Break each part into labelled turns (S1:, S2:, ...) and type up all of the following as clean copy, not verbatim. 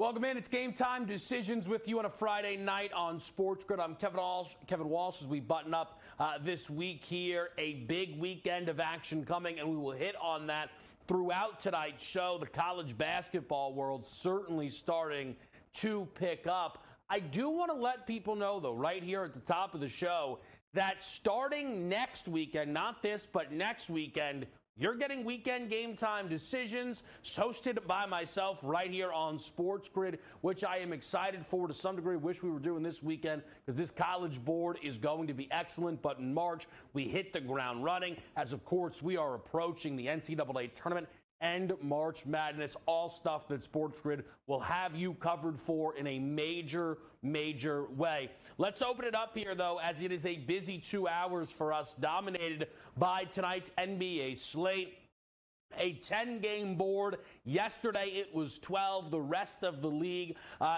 S1: Welcome in. It's Game Time Decisions with you on a Friday night on SportsGrid. I'm Kevin Walsh as we button up this week here. A big weekend of action coming, and we will hit on that throughout tonight's show. The college basketball world certainly starting to pick up. I do want to let people know, though, right here at the top of the show, that starting next weekend, not this, but next weekend, you're getting weekend Game Time Decisions hosted by myself right here on SportsGrid, which I am excited for to some degree. Wish we were doing this weekend because this college board is going to be excellent. But in March, we hit the ground running as, of course, we are approaching the NCAA tournament and March Madness, all stuff that SportsGrid will have you covered for in a major way. Let's open it up here, though, as it is a busy 2 hours for us, dominated by tonight's NBA slate. A 10-game board. Yesterday it was 12. The rest of the league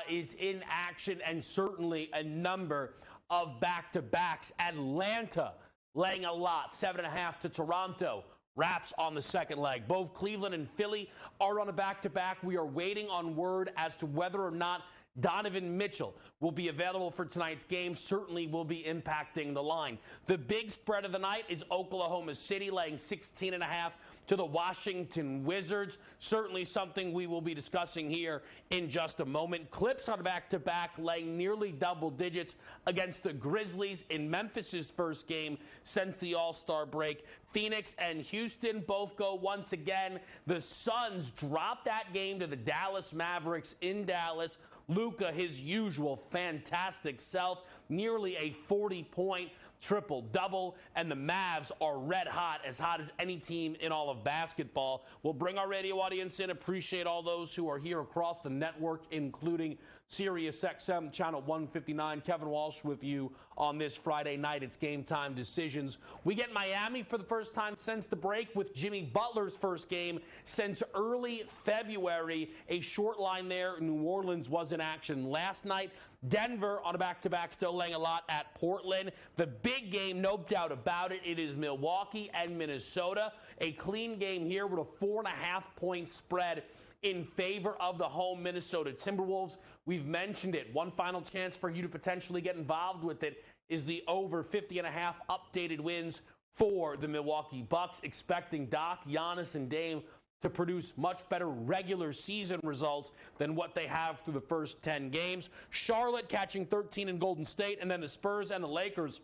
S1: is in action, and certainly a number of back-to-backs. Atlanta laying a lot, 7.5 to Toronto. Raps on the second leg. Both Cleveland and Philly are on a back-to-back. We are waiting on word as to whether or not Donovan Mitchell will be available for tonight's game. Certainly will be impacting the line. The big spread of the night is Oklahoma City laying 16.5 to the Washington Wizards. Certainly something we will be discussing here in just a moment. Clips on back-to-back laying nearly double digits against the Grizzlies in Memphis's first game since the All-Star break. Phoenix and Houston both go once again. The Suns drop that game to the Dallas Mavericks in Dallas. Luka, his usual fantastic self, nearly a 40-point triple-double, and the Mavs are red hot as any team in all of basketball. We'll bring our radio audience in. Appreciate all those who are here across the network, including SiriusXM Channel 159. Kevin Walsh with you on this Friday night. It's Game Time Decisions. We get Miami for the first time since the break with Jimmy Butler's first game since early February. A short line there. New Orleans was in action last night. Denver on a back-to-back still laying a lot at Portland. The big game, no doubt about it, it is Milwaukee and Minnesota. A clean game here with a 4.5-point spread in favor of the home Minnesota Timberwolves. We've mentioned it. One final chance for you to potentially get involved with it is the over 50.5 updated wins for the Milwaukee Bucks, expecting Doc, Giannis, and Dame to produce much better regular season results than what they have through the first 10 games. Charlotte catching 13 in Golden State, and then the Spurs and the Lakers,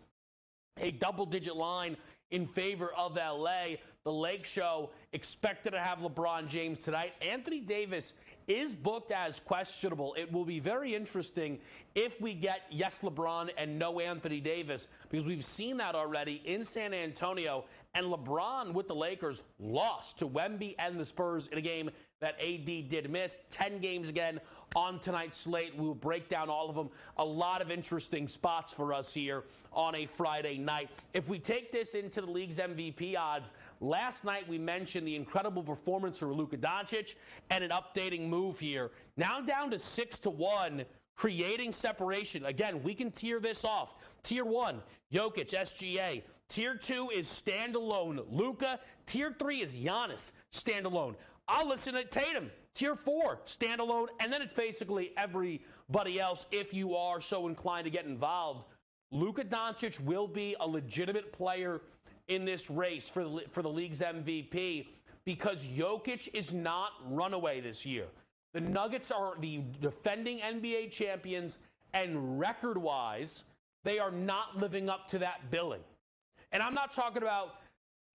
S1: a double-digit line in favor of L.A. The Lake Show expected to have LeBron James tonight. Anthony Davis is booked as questionable. It will be very interesting if we get yes LeBron and no Anthony Davis, because we've seen that already in San Antonio, and LeBron with the Lakers lost to Wemby and the Spurs in a game that AD did miss. 10 games again on tonight's slate. We will break down all of them. A lot of interesting spots for us here on a Friday night. If we take this into the league's MVP odds, last night we mentioned the incredible performance for Luka Doncic and an updating move here. Now down to 6-1, creating separation. Again, we can tier this off. Tier 1, Jokic, SGA. Tier 2 is standalone Luka. Tier 3 is Giannis, standalone. I'll listen to Tatum. Tier 4, standalone. And then it's basically everybody else if you are so inclined to get involved. Luka Doncic will be a legitimate player in this race for the league's MVP because Jokic is not runaway this year. The Nuggets are the defending NBA champions, and record-wise, they are not living up to that billing. And I'm not talking about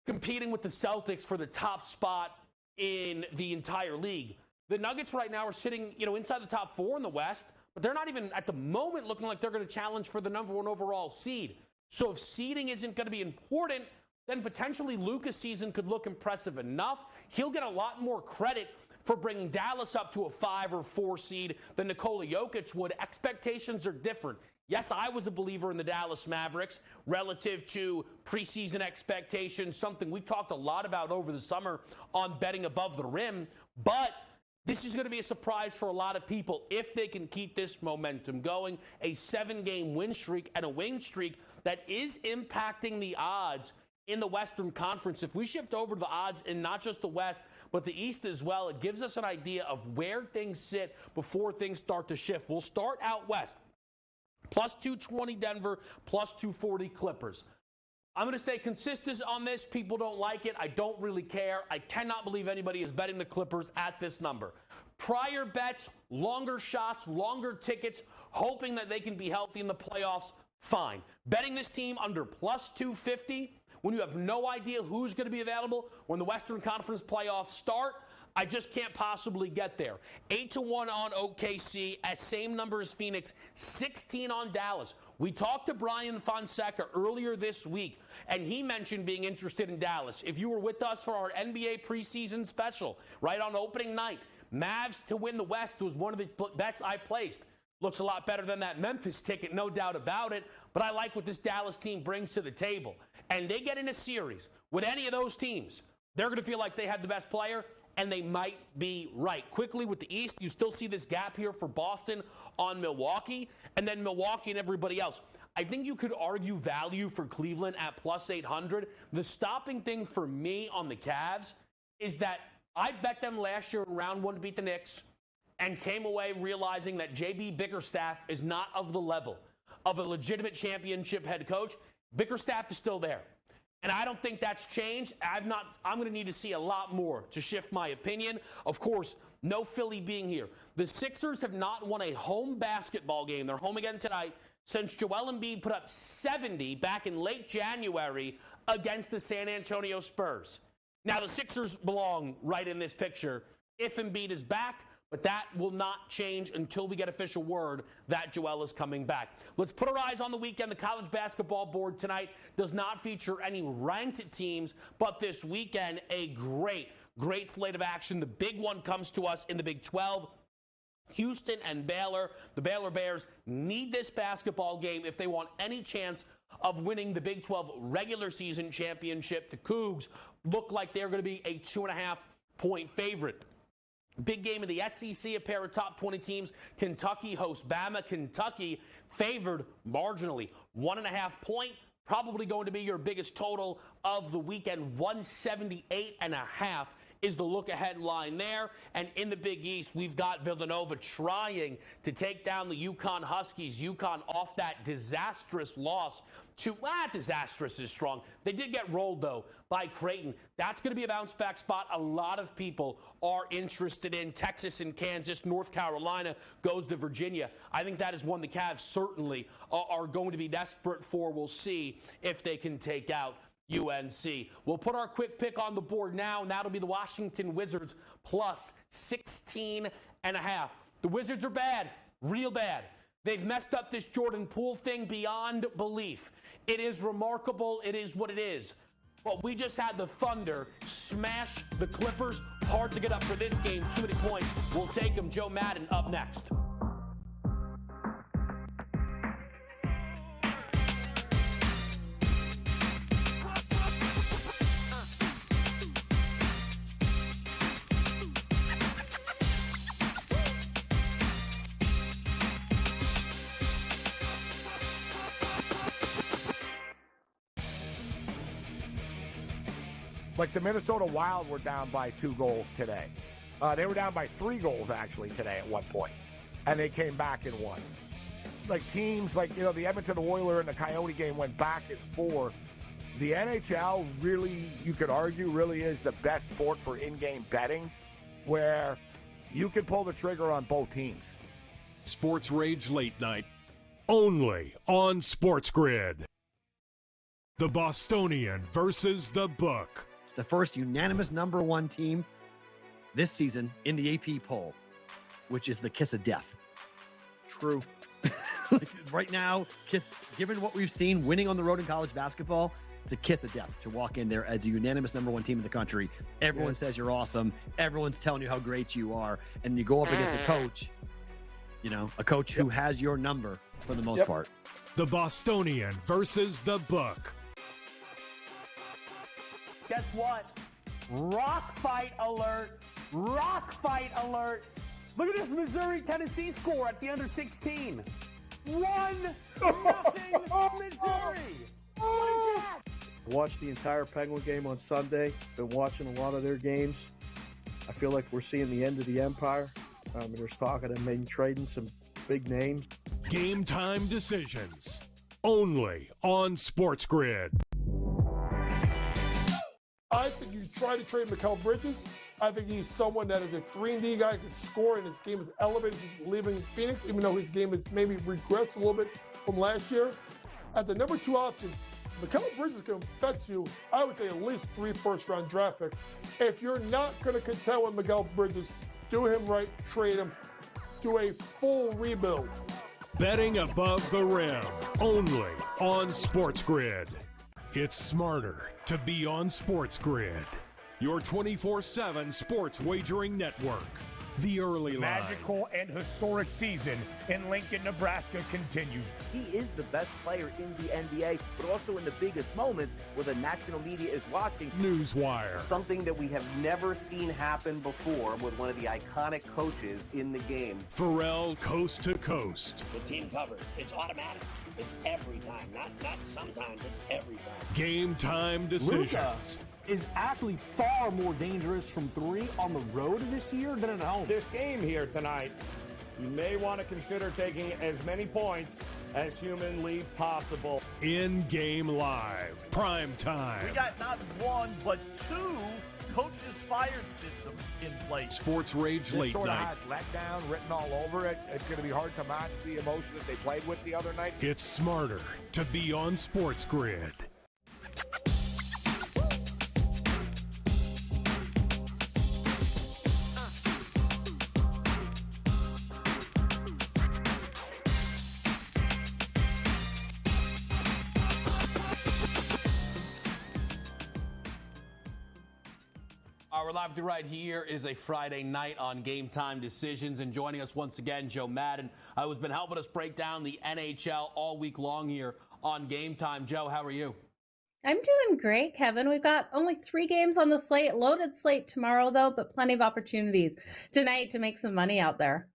S1: competing with the Celtics for the top spot in the entire league. The Nuggets right now are sitting, inside the top 4 in the West, but they're not even at the moment looking like they're going to challenge for the number 1 overall seed. So if seeding isn't going to be important, then potentially Luka's season could look impressive enough. He'll get a lot more credit for bringing Dallas up to a 5 or 4 seed than Nikola Jokic would. Expectations are different. Yes, I was a believer in the Dallas Mavericks relative to preseason expectations, something we talked a lot about over the summer on betting above the rim. But this is going to be a surprise for a lot of people if they can keep this momentum going. A 7-game win streak and a win streak that is impacting the odds in the Western Conference. If we shift over to the odds in not just the West, but the East as well. It gives us an idea of where things sit before things start to shift. We'll start out west. Plus 220 Denver, plus 240 Clippers. I'm going to stay consistent on this. People don't like it. I don't really care. I cannot believe anybody is betting the Clippers at this number. Prior bets, longer shots, longer tickets, hoping that they can be healthy in the playoffs, fine. Betting this team under plus 250 when you have no idea who's going to be available when the Western Conference playoffs start, I just can't possibly get there. 8-1 on OKC, at same number as Phoenix, 16 on Dallas. We talked to Brian Fonseca earlier this week, and he mentioned being interested in Dallas. If you were with us for our NBA preseason special, right on opening night, Mavs to win the West was one of the bets I placed. Looks a lot better than that Memphis ticket, no doubt about it, but I like what this Dallas team brings to the table. And they get in a series with any of those teams, they're going to feel like they have the best player, and they might be right. Quickly with the East, you still see this gap here for Boston on Milwaukee, and then Milwaukee and everybody else. I think you could argue value for Cleveland at plus 800. The stopping thing for me on the Cavs is that I bet them last year in round one to beat the Knicks and came away realizing that J.B. Bickerstaff is not of the level of a legitimate championship head coach. Bickerstaff is still there. And I don't think that's changed. I'm going to need to see a lot more to shift my opinion. Of course, no Philly being here. The Sixers have not won a home basketball game. They're home again tonight since Joel Embiid put up 70 back in late January against the San Antonio Spurs. Now, the Sixers belong right in this picture if Embiid is back, but that will not change until we get official word that Joel is coming back. Let's put our eyes on the weekend. The college basketball board tonight does not feature any ranked teams, but this weekend, a great slate of action. The big one comes to us in the Big 12. Houston and Baylor. The Baylor Bears need this basketball game if they want any chance of winning the Big 12 regular season championship. The Cougs look like they're going to be a 2.5-point favorite. Big game in the SEC, a pair of top 20 teams. Kentucky hosts Bama. Kentucky favored marginally. 1.5 point, probably going to be your biggest total of the weekend. 178.5 is the look-ahead line there. And in the Big East, we've got Villanova trying to take down the UConn Huskies. UConn off that disastrous loss to, disastrous is strong. They did get rolled, though, by Creighton. That's going to be a bounce-back spot. A lot of people are interested in. Texas and Kansas. North Carolina goes to Virginia. I think that is one the Cavs certainly are going to be desperate for. We'll see if they can take out UNC. We'll put our quick pick on the board now, and that'll be the Washington Wizards plus 16.5. The Wizards are bad, real bad. They've messed up this Jordan Poole thing beyond belief. It is remarkable. It is what it is. But we just had the Thunder smash the Clippers. Hard to get up for this game. Too many points. We'll take them. Joe Madden up next.
S2: Like the Minnesota Wild were down by 2 goals today. They were down by 3 goals, actually, today at one point. And they came back and won. Like teams like, the Edmonton Oilers and the Coyote game went back and forth. The NHL really, you could argue, really is the best sport for in-game betting where you can pull the trigger on both teams.
S3: Sports Rage Late Night, only on SportsGrid. The Bostonian versus the Book.
S4: The first unanimous number 1 team this season in the AP poll, which is the kiss of death.
S5: True.
S4: Right now, given what we've seen winning on the road in college basketball, it's a kiss of death to walk in there as a unanimous number 1 team in the country. Everyone says you're awesome. Everyone's telling you how great you are. And you go up against a coach, who has your number for the most part.
S3: The Bostonian versus the Book.
S1: Guess what? Rock fight alert. Rock fight alert. Look at this Missouri-Tennessee score at the under 16. 1-0 Missouri. What is that?
S5: Watched the entire Penguin game on Sunday. Been watching a lot of their games. I feel like we're seeing the end of the empire. There's talk of them maybe trading some big names.
S3: Game time decisions. Only on SportsGrid.
S6: I think you try to trade Mikal Bridges. I think he's someone that is a 3-and-D guy, can score, and his game is elevated since leaving Phoenix, even though his game has maybe regressed a little bit from last year. At the number 2 option, Mikal Bridges can fetch you, I would say, at least 3 first-round draft picks. If you're not going to contend with Mikal Bridges, do him right, trade him, do a full rebuild.
S3: Betting above the rim. Only on SportsGrid. It's smarter to be on SportsGrid. Your 24/7 sports wagering network. The early line.
S7: Magical and historic season in Lincoln, Nebraska continues.
S8: He is the best player in the NBA, but also in the biggest moments where the national media is watching.
S3: Newswire.
S9: Something that we have never seen happen before with one of the iconic coaches in the game.
S3: Pharrell Coast to Coast.
S10: The team covers. It's automatic. It's every time. Not sometimes. It's every time.
S3: Game time decisions.
S11: Luka is actually far more dangerous from 3 on the road this year than at home.
S7: This game here tonight, you may want to consider taking as many points as humanly possible.
S3: In-game live. Prime time.
S12: We got not 1, but 2 coaches fired systems in place.
S3: Sports Rage
S2: This
S3: Late
S2: sort
S3: Night.
S2: of has letdown written all over it. It's going to be hard to match the emotion that they played with the other night.
S3: It's smarter to be on SportsGrid.
S1: We're live with you right here. It is a Friday night on Game Time Decisions, and joining us once again, Joe Madden, who's been helping us break down the NHL all week long here on Game Time. Joe, how are you?
S13: I'm doing great, Kevin. We've got only 3 games on the slate, loaded slate tomorrow, though, but plenty of opportunities tonight to make some money out there.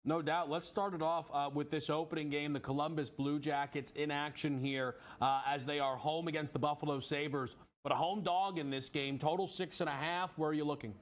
S1: No doubt. Let's start it off with this opening game. The Columbus Blue Jackets in action here as they are home against the Buffalo Sabres. But a home dog in this game, total 6.5. Where are you looking?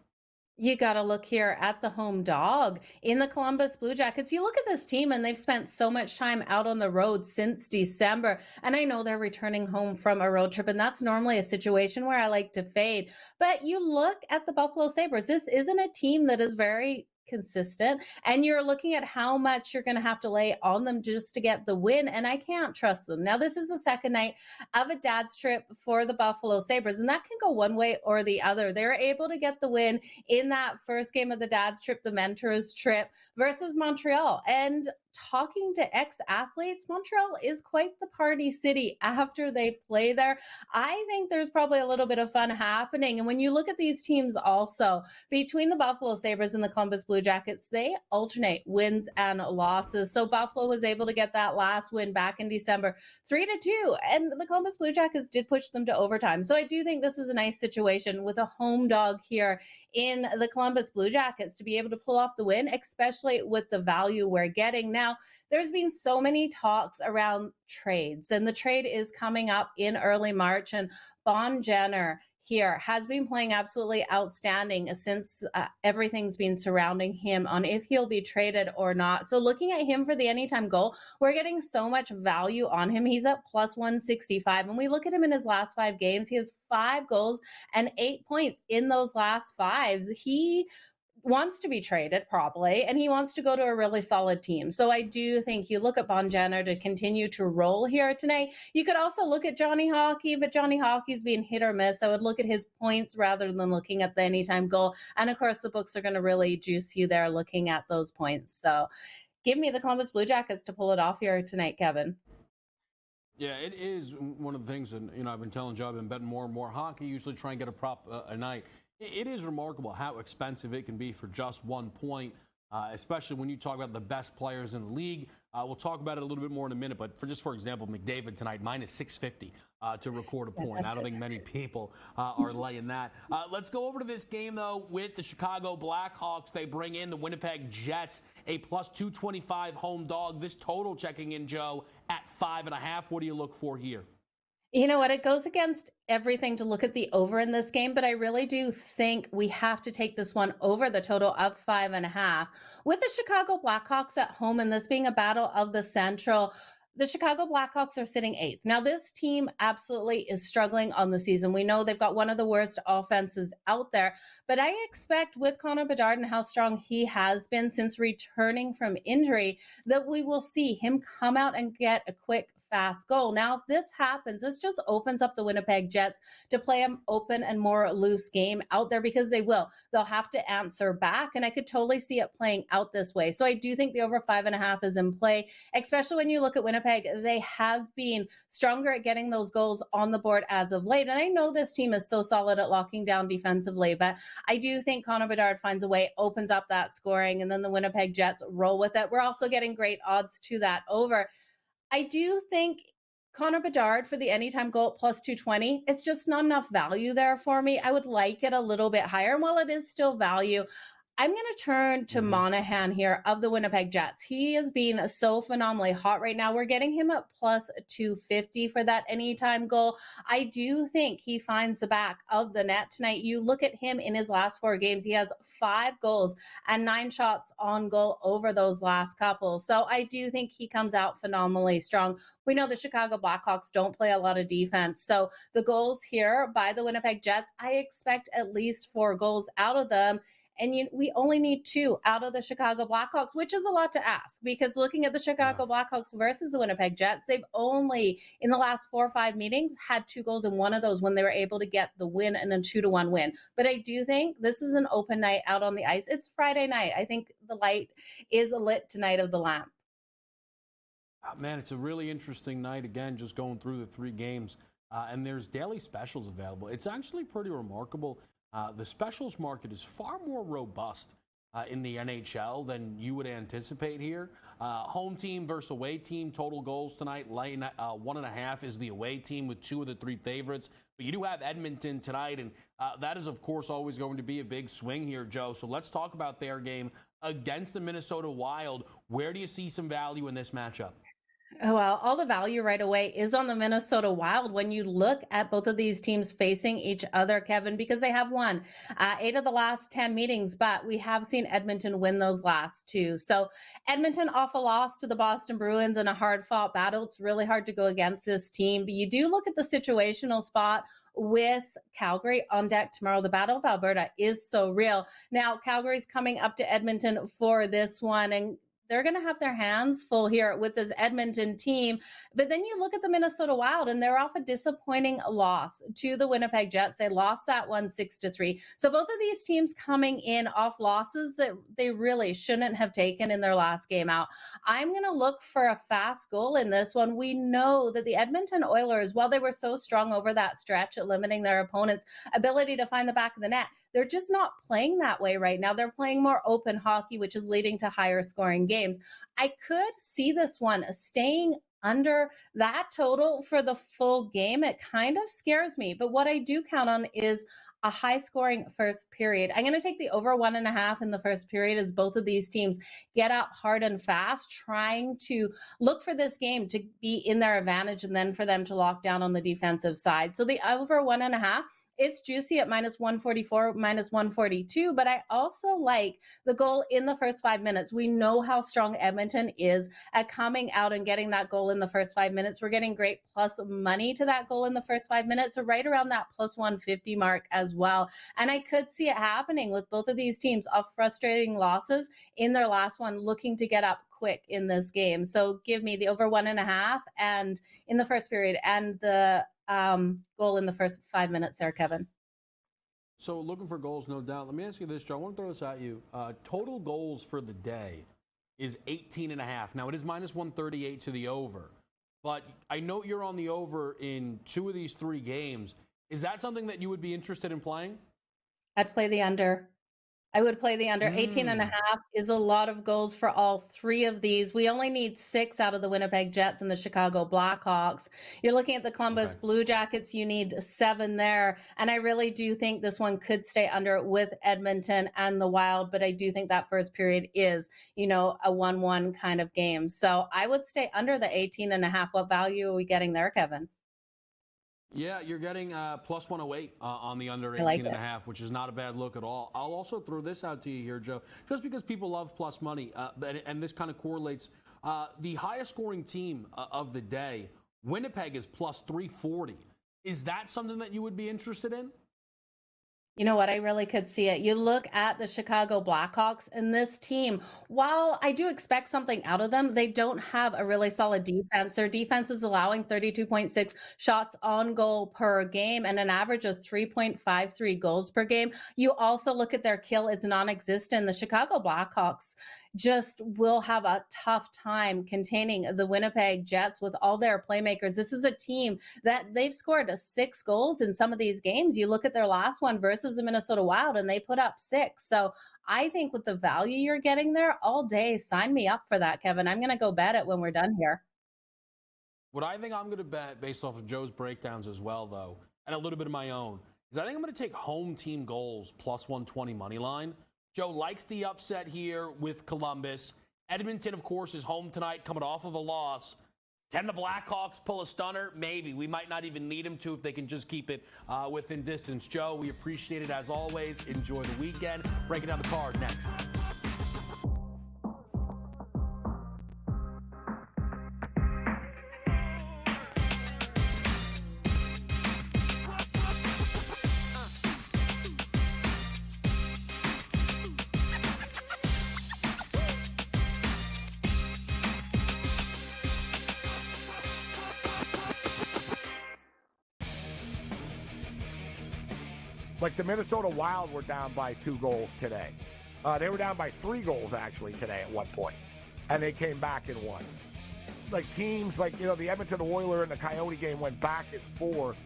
S13: You got to look here at the home dog in the Columbus Blue Jackets. You look at this team and they've spent so much time out on the road since December. And I know they're returning home from a road trip, and that's normally a situation where I like to fade. But you look at the Buffalo Sabres. This isn't a team that is very consistent, and you're looking at how much you're going to have to lay on them just to get the win, and I can't trust them. Now, this is the second night of a dad's trip for the Buffalo Sabres, and that can go one way or the other. They were able to get the win in that first game of the dad's trip, the mentors trip, versus Montreal. And talking to ex-athletes, Montreal is quite the party city after they play there. I think there's probably a little bit of fun happening. And when you look at these teams also, between the Buffalo Sabres and the Columbus Blue Jackets, they alternate wins and losses. So Buffalo was able to get that last win back in December, 3-2. And the Columbus Blue Jackets did push them to overtime. So I do think this is a nice situation with a home dog here in the Columbus Blue Jackets to be able to pull off the win, especially with the value we're getting. Now, there's been so many talks around trades, and the trade is coming up in early March, and Bon Jenner here has been playing absolutely outstanding since everything's been surrounding him on if he'll be traded or not. So looking at him for the anytime goal, we're getting so much value on him. He's at plus 165. And we look at him in his last 5 games, he has 5 goals and 8 points in those last 5. He wants to be traded probably, and he wants to go to a really solid team. So I do think you look at Bon Jenner to continue to roll here tonight. You could also look at Johnny Hockey, but Johnny Hockey's being hit or miss. I would look at his points rather than looking at the anytime goal. And of course, the books are going to really juice you there looking at those points. So give me the Columbus Blue Jackets to pull it off here tonight, Kevin.
S1: Yeah, it is one of the things, and I've been telling Joe, I've been betting more and more hockey, usually try and get a prop a night. It is remarkable how expensive it can be for just 1 point, especially when you talk about the best players in the league. We'll talk about it a little bit more in a minute, but for example, McDavid tonight, minus 650 to record a point. I don't think many people are laying that. Let's go over to this game, though, with the Chicago Blackhawks. They bring in the Winnipeg Jets, a plus 225 home dog. This total checking in, Joe, at 5.5. What do you look for here?
S13: You know what? It goes against everything to look at the over in this game, but I really do think we have to take this one over the total of 5.5. With the Chicago Blackhawks at home and this being a battle of the Central, the Chicago Blackhawks are sitting eighth. Now, this team absolutely is struggling on the season. We know they've got one of the worst offenses out there, but I expect with Connor Bedard and how strong he has been since returning from injury, that we will see him come out and get a quick, fast goal. Now, if this happens, this just opens up the Winnipeg Jets to play an open and more loose game out there because they will. They'll have to answer back, and I could totally see it playing out this way. So I do think the over 5.5 is in play, especially when you look at Winnipeg. They have been stronger at getting those goals on the board as of late. And I know this team is so solid at locking down defensively, but I do think Connor Bedard finds a way, opens up that scoring, and then the Winnipeg Jets roll with it. We're also getting great odds to that over. I do think Connor Bedard for the anytime goal at plus 220, it's just not enough value there for me. I would like it a little bit higher. And while it is still value, I'm going to turn to Monahan here of the Winnipeg Jets. He is being so phenomenally hot right now. We're getting him at plus 250 for that anytime goal. I do think he finds the back of the net tonight. You look at him in his last 4 games, he has 5 goals and 9 shots on goal over those last couple. So I do think he comes out phenomenally strong. We know the Chicago Blackhawks don't play a lot of defense. So the goals here by the Winnipeg Jets, I expect at least 4 goals out of them. And we only need 2 out of the Chicago Blackhawks, which is a lot to ask because looking at the Chicago Blackhawks versus the Winnipeg Jets, they've only in the last 4 or 5 meetings had 2 goals in one of those when they were able to get the win and a 2-1 win. But I do think this is an open night out on the ice. It's Friday night. I think the light is lit tonight of the lamp.
S1: Man, it's a really interesting night. Again, just going through the 3 games. And there's daily specials available. It's actually pretty remarkable. The specials market is far more robust in the NHL than you would anticipate here. Home team versus away team, total goals tonight. 1.5 is the away team with 2 of the 3 favorites. But you do have Edmonton tonight, and that is, of course, always going to be a big swing here, Joe. So let's talk about their game against the Minnesota Wild. Where do you see some value in this matchup?
S13: Well, all the value right away is on the Minnesota Wild when you look at both of these teams facing each other, Kevin, because they have won 8 of the last 10 meetings, but we have seen Edmonton win those last 2. So Edmonton off a loss to the Boston Bruins in a hard-fought battle. It's really hard to go against this team, but you do look at the situational spot with Calgary on deck tomorrow. The Battle of Alberta is so real. Now, Calgary's coming up to Edmonton for this one, and they're going to have their hands full here with this Edmonton team. But then you look at the Minnesota Wild, and they're off a disappointing loss to the Winnipeg Jets. They lost that one 6-3. So both of these teams coming in off losses that they really shouldn't have taken in their last game out. I'm going to look for a fast goal in this one. We know that the Edmonton Oilers, while they were so strong over that stretch at limiting their opponents' ability to find the back of the net, they're just not playing that way right now. They're playing more open hockey, which is leading to higher scoring games. I could see this one staying under that total for the full game. It kind of scares me, but what I do count on is a high scoring first period. I'm going to take the over 1.5 in the first period as both of these teams get up hard and fast, trying to look for this game to be in their advantage and then for them to lock down on the defensive side. So the over 1.5, it's juicy at minus 144, minus 142, but I also like the goal in the first 5 minutes. We know how strong Edmonton is at coming out and getting that goal in the first 5 minutes. We're getting great plus money to that goal in the first 5 minutes, so right around that plus 150 mark as well. And I could see it happening with both of these teams off frustrating losses in their last one, looking to get up quick in this game. So give me the over 1.5 and in the first period and the goal in the first 5 minutes there, Kevin.
S1: So looking for goals, no doubt. Let me ask you this, Joe. I want to throw this at you. Total goals for the day is 18.5. Now, it is minus 138 to the over. But I know you're on the over in 2 of these 3 games. Is that something that you would be interested in playing?
S13: I'd play the under. I would play the under. 18.5 is a lot of goals for all 3 of these. We only need 6 out of the Winnipeg Jets and the Chicago Blackhawks. You're looking at the Columbus Blue Jackets. You need 7 there. And I really do think this one could stay under with Edmonton and the Wild. But I do think that first period is, a 1-1 kind of game. So I would stay under the 18.5. What value are we getting there, Kevin?
S1: Yeah, you're getting plus 108 on the under 18.5, which is not a bad look at all. I'll also throw this out to you here, Joe, just because people love plus money, and this kind of correlates. The highest scoring team of the day, Winnipeg, is plus 340. Is that something that you would be interested in?
S13: You know what? I really could see it. You look at the Chicago Blackhawks, and this team, while I do expect something out of them, they don't have a really solid defense. Their defense is allowing 32.6 shots on goal per game and an average of 3.53 goals per game. You also look at their kill is non-existent. The Chicago Blackhawks just will have a tough time containing the Winnipeg Jets with all their playmakers. This is a team that they've scored 6 goals in some of these games. You look at their last one versus the Minnesota Wild, and they put up 6. So I think with the value you're getting there all day, sign me up for that, Kevin. I'm going to go bet it when we're done here.
S1: What I think I'm going to bet, based off of Joe's breakdowns as well, though, and a little bit of my own, is I think I'm going to take home team goals plus 120 money line. Joe likes the upset here with Columbus. Edmonton, of course, is home tonight, coming off of a loss. Can the Blackhawks pull a stunner? Maybe. We might not even need them to if they can just keep it within distance. Joe, we appreciate it as always. Enjoy the weekend. Breaking down the card next.
S2: Like the Minnesota Wild were down by 2 goals today. They were down by 3 goals, actually, today at one point. And they came back and won. Like teams like, the Edmonton Oilers and the Coyote game went back and forth.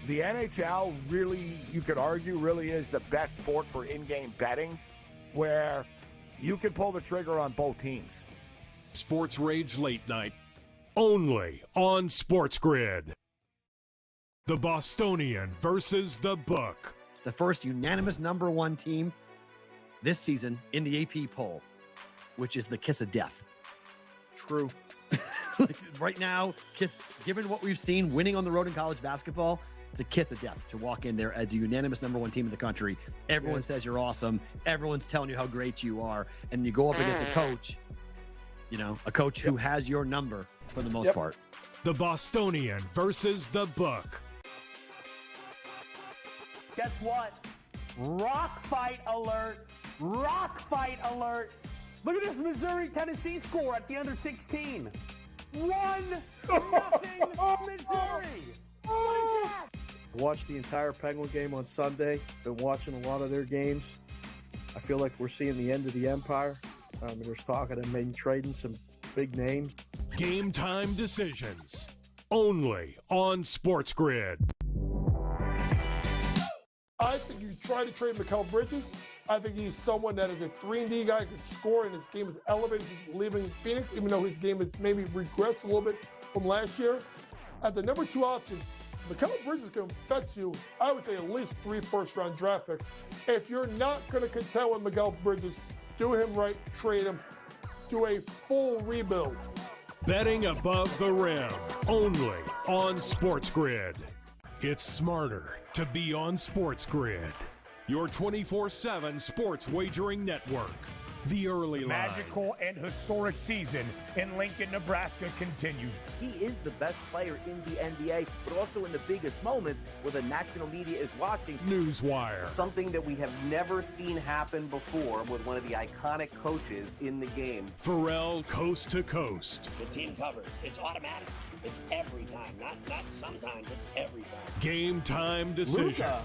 S2: The NHL really, you could argue, really is the best sport for in-game betting, where you can pull the trigger on both teams.
S3: Sports Rage Late Night, only on SportsGrid. The Bostonian versus the Book.
S4: The first unanimous number 1 team this season in the AP poll, which is the kiss of death.
S5: True.
S4: Right now, given what we've seen winning on the road in college basketball, it's a kiss of death to walk in there as the unanimous number 1 team in the country. Everyone says you're awesome. Everyone's telling you how great you are. And you go up against a coach, who has your number for the most part.
S3: The Bostonian versus the Book.
S10: Guess what? Rock fight alert. Rock fight alert. Look at this Missouri-Tennessee score at the under 16. 1-0 Missouri. What is that?
S5: Watched the entire Penguin game on Sunday. Been watching a lot of their games. I feel like we're seeing the end of the Empire. There's talk of them maybe trading some big names.
S3: Game time decisions. Only on SportsGrid.
S6: I think you try to trade Mikal Bridges. I think he's someone that is a 3-and-D guy, could score, and his game is elevated since leaving Phoenix, even though his game has maybe regressed a little bit from last year. As the number 2 option, Mikal Bridges can fetch you, I would say, at least 3 first-round draft picks. If you're not going to contend with Mikal Bridges, do him right, trade him, do a full rebuild.
S3: Betting above the rim, only on SportsGrid. It's smarter to be on SportsGrid, your 24/7 sports wagering network. The early line.
S14: Magical and historic season in Lincoln, Nebraska continues.
S8: He is the best player in the NBA, but also in the biggest moments where the national media is watching.
S3: Newswire.
S9: Something that we have never seen happen before with one of the iconic coaches in the game.
S3: Pharrell coast to coast.
S10: The team covers. It's automatic. It's every time. Not sometimes. It's every time.
S3: Game time decisions.
S11: Luka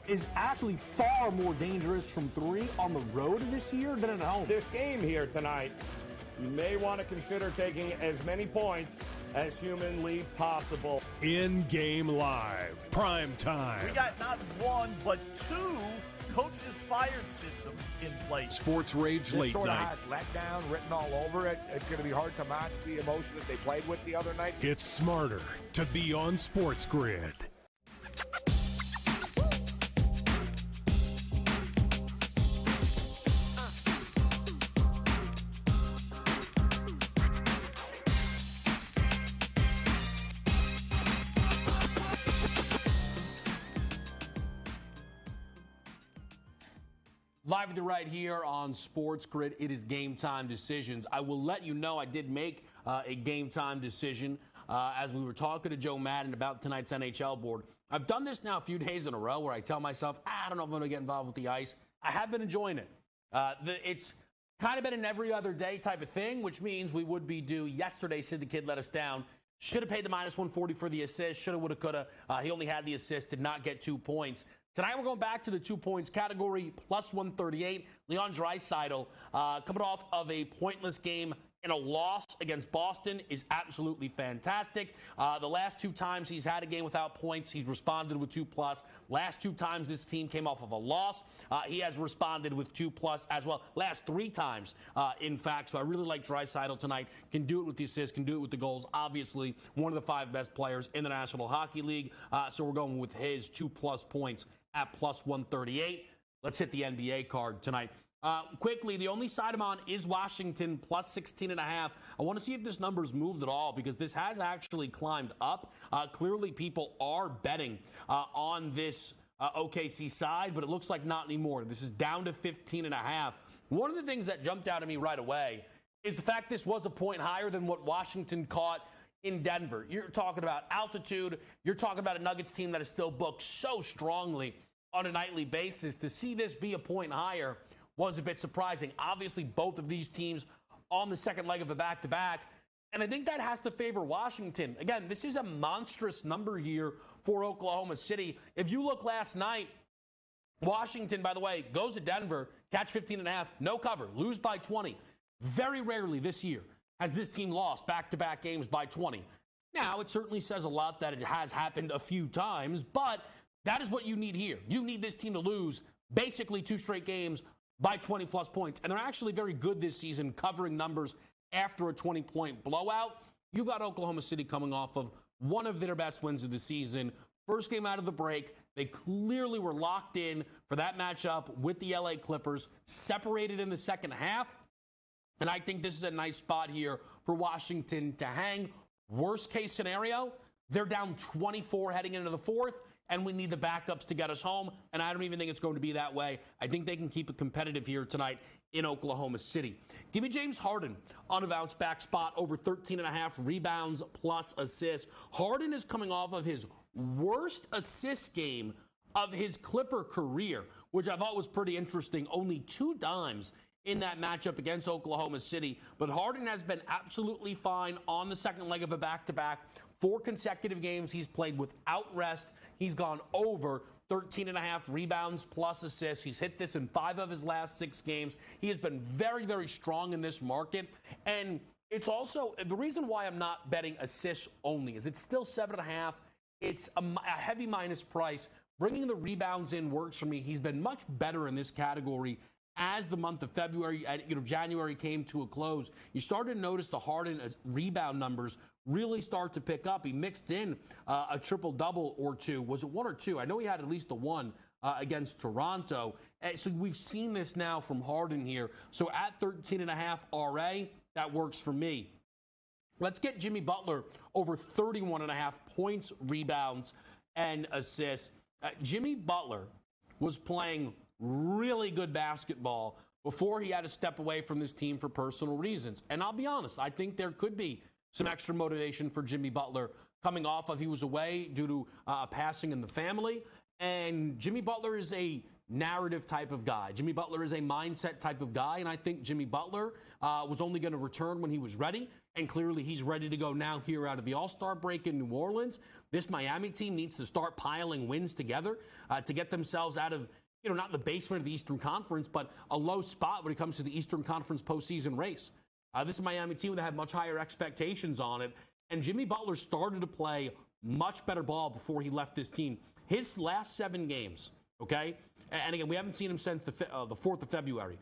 S11: is actually far more dangerous from 3 on the road this year than at home.
S7: This game here tonight, you may want to consider taking as many points as humanly possible.
S3: In-game live, prime time.
S12: We got not 1, but 2 coaches fired systems in place.
S3: Sports Rage
S2: This
S3: Late
S2: sort
S3: Night.
S2: of has letdown written all over it. It's going to be hard to match the emotion that they played with the other night.
S3: It's smarter to be on SportsGrid.
S1: Live with you right here on Sports Grid. It is Game Time Decisions. I will let you know I did make a Game Time decision as we were talking to Joe Madden about tonight's NHL board. I've done this now a few days in a row where I tell myself, I don't know if I'm going to get involved with the ice. I have been enjoying it. It's kind of been an every other day type of thing, which means we would be due. Yesterday, Sid the Kid let us down. Should have paid the minus 140 for the assist. Should have, would have, could have. He only had the assist, did not get 2 points. Tonight we're going back to the 2 points category, plus 138. Leon Draisaitl, coming off of a pointless game and a loss against Boston, is absolutely fantastic. The last 2 times he's had a game without points, he's responded with 2+. Last 2 times this team came off of a loss, he has responded with 2+ as well. Last 3 times, in fact. So I really like Draisaitl tonight. Can do it with the assists, can do it with the goals. Obviously, one of the 5 best players in the National Hockey League. So we're going with his 2+ points at plus 138. Let's hit the NBA card tonight. Quickly, the only side I'm on is Washington, plus 16.5. I want to see if this number's moved at all because this has actually climbed up. Clearly, people are betting on this OKC side, but it looks like not anymore. This is down to 15.5. One of the things that jumped out at me right away is the fact this was a point higher than what Washington caught in Denver. You're talking about altitude. You're talking about a Nuggets team that is still booked so strongly on a nightly basis. To see this be a point higher was a bit surprising. Obviously, both of these teams on the second leg of a back-to-back, and I think that has to favor Washington. Again, this is a monstrous number here for Oklahoma City. If you look last night, Washington, by the way, goes to Denver, catch 15.5, no cover, lose by 20. Very rarely this year has this team lost back-to-back games by 20. Now, it certainly says a lot that it has happened a few times, but that is what you need here. You need this team to lose basically 2 straight games by 20-plus points. And they're actually very good this season covering numbers after a 20-point blowout. You've got Oklahoma City coming off of one of their best wins of the season. First game out of the break, they clearly were locked in for that matchup with the LA Clippers, separated in the second half. And I think this is a nice spot here for Washington to hang. Worst case scenario, they're down 24 heading into the fourth, and we need the backups to get us home. And I don't even think it's going to be that way. I think they can keep it competitive here tonight in Oklahoma City. Give me James Harden on a bounce back spot over 13.5 rebounds plus assists. Harden is coming off of his worst assist game of his Clipper career, which I thought was pretty interesting. Only 2 dimes in that matchup against Oklahoma City. But Harden has been absolutely fine on the second leg of a back-to-back. 4 consecutive games he's played without rest. He's gone over 13.5 rebounds plus assists. He's hit this in 5 of his last 6 games. He has been very, very strong in this market. And it's also, the reason why I'm not betting assists only is it's still 7.5. It's a heavy minus price. Bringing the rebounds in works for me. He's been much better in this category as the month of February, January came to a close. You started to notice the Harden rebound numbers really start to pick up. He mixed in a triple-double or 2. Was it 1 or 2? I know he had at least the 1 against Toronto. So we've seen this now from Harden here. So at 13.5 RA, that works for me. Let's get Jimmy Butler over 31.5 points, rebounds, and assists. Jimmy Butler was playing really good basketball before he had to step away from this team for personal reasons. And I'll be honest, I think there could be some extra motivation for Jimmy Butler coming off of he was away due to passing in the family. And Jimmy Butler is a narrative type of guy. Jimmy Butler is a mindset type of guy. And I think Jimmy Butler was only going to return when he was ready. And clearly he's ready to go now here out of the All-Star break in New Orleans. This Miami team needs to start piling wins together to get themselves out of, not the basement of the Eastern Conference, but a low spot when it comes to the Eastern Conference postseason race. This is a Miami team that had much higher expectations on it. And Jimmy Butler started to play much better ball before he left this team. His last 7 games, okay? And again, we haven't seen him since the 4th of February.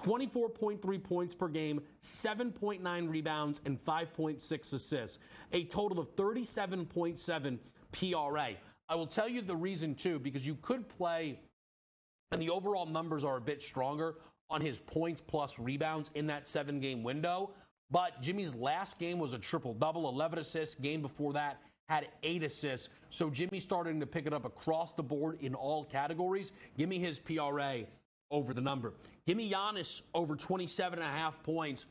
S1: 24.3 points per game, 7.9 rebounds, and 5.6 assists. A total of 37.7 PRA. I will tell you the reason, too, because you could play, and the overall numbers are a bit stronger on his points plus rebounds in that 7-game window. But Jimmy's last game was a triple-double, 11 assists. Game before that had 8 assists. So Jimmy's starting to pick it up across the board in all categories. Give me his PRA over the number. Give me Giannis over 27.5 points.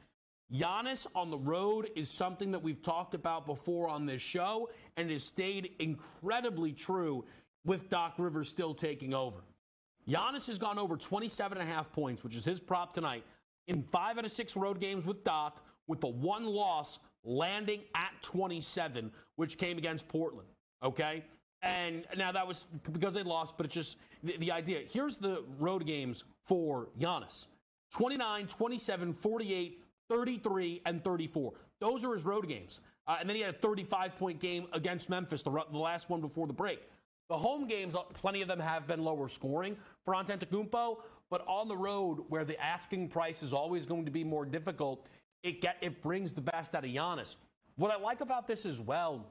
S1: Giannis on the road is something that we've talked about before on this show, and has stayed incredibly true with Doc Rivers still taking over. Giannis has gone over 27.5 points, which is his prop tonight, in 5 out of 6 road games with Doc, with the one loss landing at 27, which came against Portland, okay? And now that was because they lost, but it's just the idea. Here's the road games for Giannis. 29, 27, 48, 33, and 34. Those are his road games. And then he had a 35-point game against Memphis, the last one before the break. The home games, plenty of them have been lower scoring for Antetokounmpo, but on the road, where the asking price is always going to be more difficult, it brings the best out of Giannis. What I like about this as well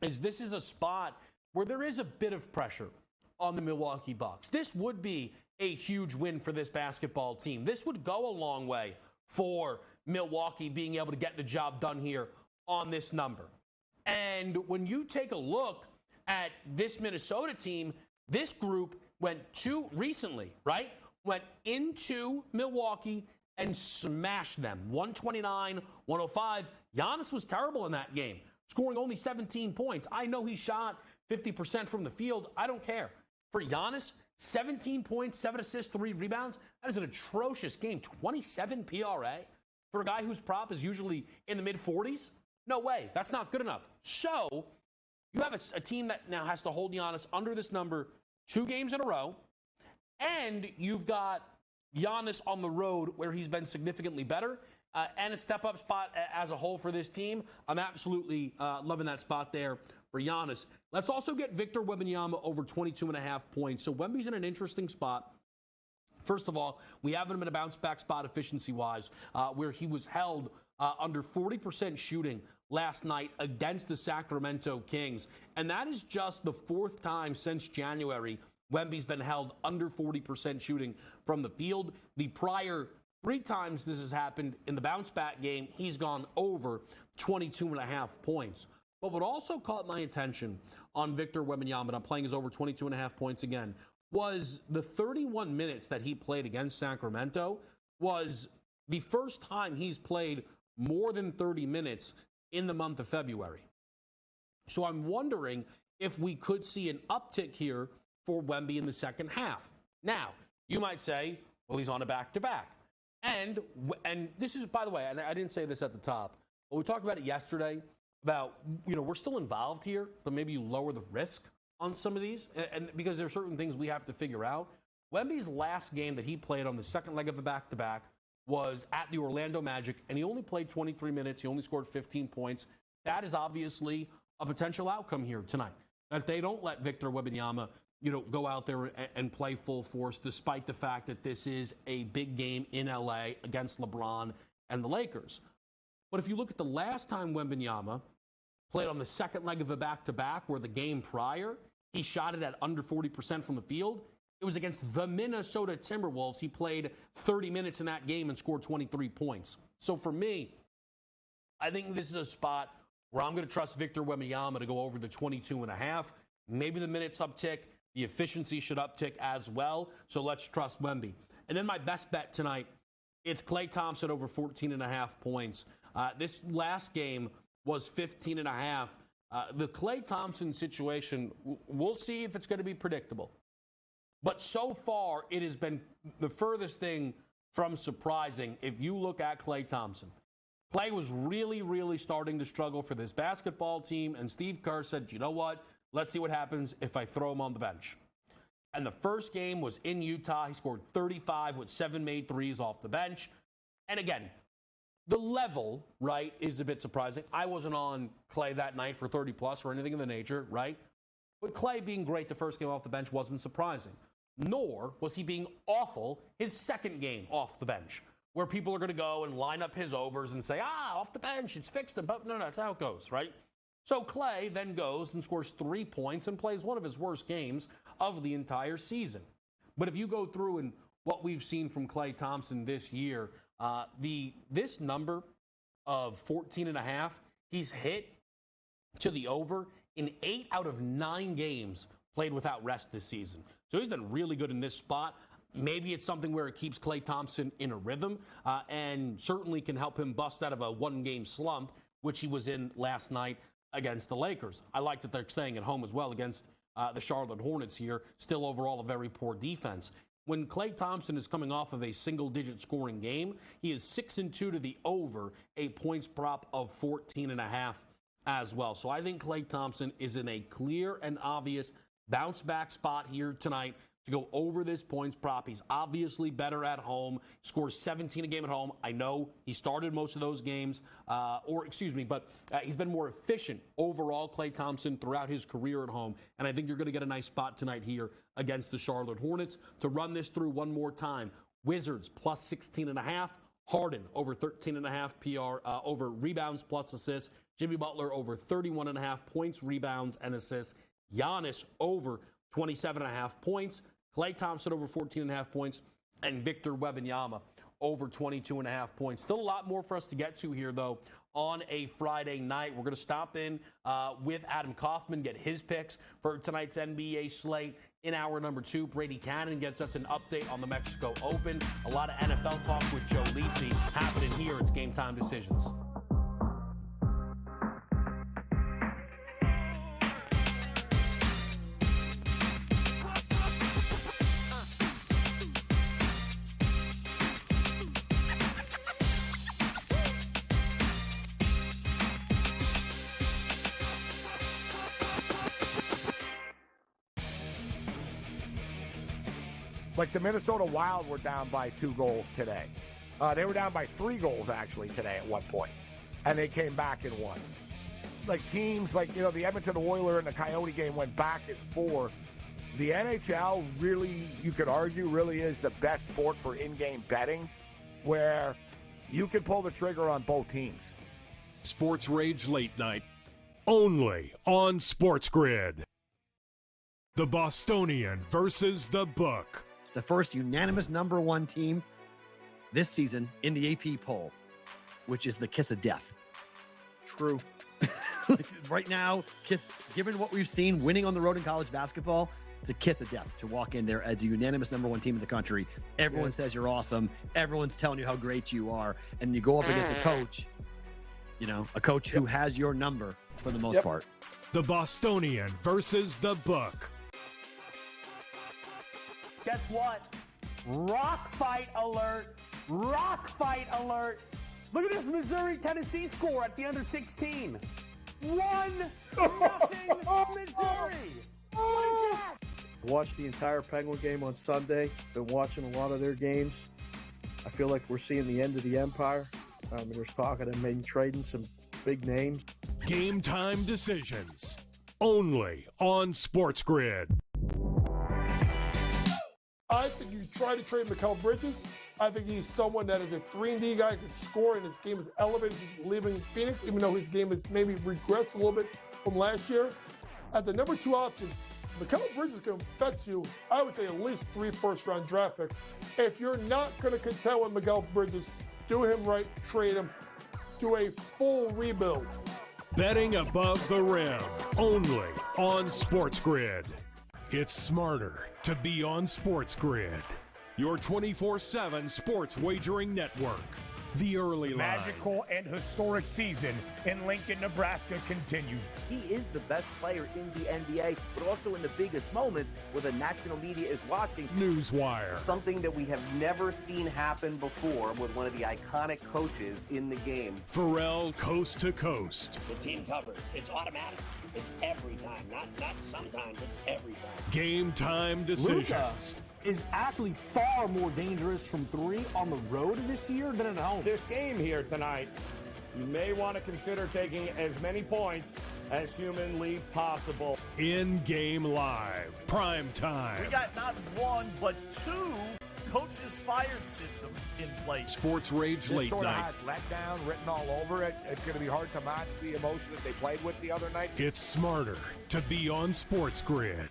S1: is this is a spot where there is a bit of pressure on the Milwaukee Bucks. This would be a huge win for this basketball team. This would go a long way for Milwaukee being able to get the job done here on this number. And when you take a look at this Minnesota team, this group went into Milwaukee and smashed them. 129-105. Giannis was terrible in that game, scoring only 17 points. I know he shot 50% from the field. I don't care. For Giannis, 17 points, 7 assists, 3 rebounds. That is an atrocious game. 27 PRA for a guy whose prop is usually in the mid-40s? No way. That's not good enough. So you have a team that now has to hold Giannis under this number 2 games in a row, and you've got Giannis on the road where he's been significantly better, and a step-up spot as a whole for this team. I'm absolutely loving that spot there for Giannis. Let's also get Victor Wembanyama over 22.5 points. So Wemby's in an interesting spot. First of all, we have him in a bounce-back spot efficiency-wise, where he was held under 40% shooting last night against the Sacramento Kings. And that is just the 4th time since January Wemby's been held under 40% shooting from the field. The prior 3 times this has happened in the bounce-back game, he's gone over 22.5 points. But what also caught my attention on Victor Wembanyama, and I'm playing his over 22.5 points again, was the 31 minutes that he played against Sacramento was the first time he's played more than 30 minutes in the month of February. So I'm wondering if we could see an uptick here for Wemby in the second half. Now, you might say, well, he's on a back-to-back. And this is, by the way, and I didn't say this at the top, but we talked about it yesterday, about, we're still involved here, but maybe you lower the risk on some of these, and because there are certain things we have to figure out. Wemby's last game that he played on the second leg of a back-to-back was at the Orlando Magic, and he only played 23 minutes. He only scored 15 points. That is obviously a potential outcome here tonight, that they don't let Victor Wembanyama, go out there and play full force, despite the fact that this is a big game in LA against LeBron and the Lakers. But if you look at the last time Wembanyama played on the second leg of a back-to-back, where the game prior, he shot it at under 40% from the field, it was against the Minnesota Timberwolves. He played 30 minutes in that game and scored 23 points. So for me, I think this is a spot where I'm going to trust Victor Wembanyama to go over the 22.5. Maybe the minutes uptick. The efficiency should uptick as well. So let's trust Wemby. And then my best bet tonight, it's Klay Thompson over 14.5 points. This last game was 15.5. The Klay Thompson situation, we'll see if it's going to be predictable. But so far, it has been the furthest thing from surprising if you look at Klay Thompson. Klay was really, really starting to struggle for this basketball team, and Steve Kerr said, you know what? Let's see what happens if I throw him on the bench. And the first game was in Utah. He scored 35 with 7 made threes off the bench. And again, the level, right, is a bit surprising. I wasn't on Klay that night for 30-plus or anything of the nature, right? But Klay being great the first game off the bench wasn't surprising. Nor was he being awful his second game off the bench, where people are going to go and line up his overs and say, off the bench, it's fixed him. But no, that's how it goes, right? So Klay then goes and scores 3 points and plays one of his worst games of the entire season. But if you go through and what we've seen from Klay Thompson this year, this number of 14.5, he's hit to the over in 8 out of 9 games played without rest this season. So he's been really good in this spot. Maybe it's something where it keeps Klay Thompson in a rhythm and certainly can help him bust out of a one-game slump, which he was in last night against the Lakers. I like that they're staying at home as well against the Charlotte Hornets here. Still overall a very poor defense. When Klay Thompson is coming off of a single-digit scoring game, he is 6-2 to the over, a points prop of 14.5 as well. So I think Klay Thompson is in a clear and obvious bounce-back spot here tonight to go over this points prop. He's obviously better at home, scores 17 a game at home. I know he started most of those games, but he's been more efficient overall, Klay Thompson, throughout his career at home. And I think you're going to get a nice spot tonight here against the Charlotte Hornets. To run this through one more time, Wizards plus 16.5, Harden over 13.5 PR, over rebounds plus assists, Jimmy Butler over 31.5 points, rebounds, and assists, Giannis over 27.5 points, Klay Thompson over 14.5 points, and Victor Wembanyama over 22.5 points. Still a lot more for us to get to here, though, on a Friday night. We're going to stop in with Adam Kaufman, get his picks for tonight's NBA slate. In hour number 2, Brady Cannon gets us an update on the Mexico Open. A lot of NFL talk with Joe Lisi happening here. It's Game Time Decisions.
S2: Like the Minnesota Wild were down by 2 goals today. They were down by 3 goals, actually, today at one point. And they came back and won. Like teams like, the Edmonton Oilers and the Coyote game went back and forth. The NHL really, you could argue, really is the best sport for in-game betting where you can pull the trigger on both teams.
S3: Sports Rage Late Night, only on SportsGrid. The Bostonian versus the Book.
S4: The first unanimous number 1 team this season in the AP poll, which is the kiss of death.
S5: True.
S4: Right now, given what we've seen winning on the road in college basketball, it's a kiss of death to walk in there as a unanimous number 1 team in the country. Everyone says you're awesome. Everyone's telling you how great you are. And you go up against a coach, who has your number for the most part.
S3: The Bostonian versus the Book.
S10: Guess what? Rock fight alert. Rock fight alert. Look at this Missouri-Tennessee score at the under 16. 1-0 Missouri. What is that?
S5: Watched the entire Penguin game on Sunday. Been watching a lot of their games. I feel like we're seeing the end of the empire. There's talk of them maybe trading some big names.
S3: Game Time Decisions, only on SportsGrid.
S6: I think you try to trade Mikal Bridges. I think he's someone that is a 3-and-D guy, can score, and his game is elevated since leaving Phoenix, even though his game has maybe regressed a little bit from last year. As the number 2 option, Mikal Bridges can fetch you, I would say, at least 3 first-round draft picks. If you're not going to contend with Mikal Bridges, do him right, trade him, do a full rebuild.
S3: Betting above the rim, only on SportsGrid. It's smarter to be on SportsGrid, your 24/7 sports wagering network. The early line.
S14: Magical and historic season in Lincoln, Nebraska continues.
S8: He is the best player in the NBA, but also in the biggest moments where the national media is watching.
S3: Newswire.
S9: Something that we have never seen happen before with one of the iconic coaches in the game.
S3: Pharrell Coast to Coast.
S15: The team covers. It's automatic. It's every time. Not sometimes. It's every time.
S3: Game Time Decisions.
S11: Luka is actually far more dangerous from 3 on the road this year than at home.
S7: This game here tonight, you may want to consider taking as many points as humanly possible.
S3: In-game live, prime time.
S12: We got not 1, but 2 coaches fired systems in place.
S3: Sports Rage
S2: This
S3: Late
S2: sort
S3: Night.
S2: of has letdown written all over it. It's going to be hard to match the emotion that they played with the other night.
S3: It's smarter to be on SportsGrid.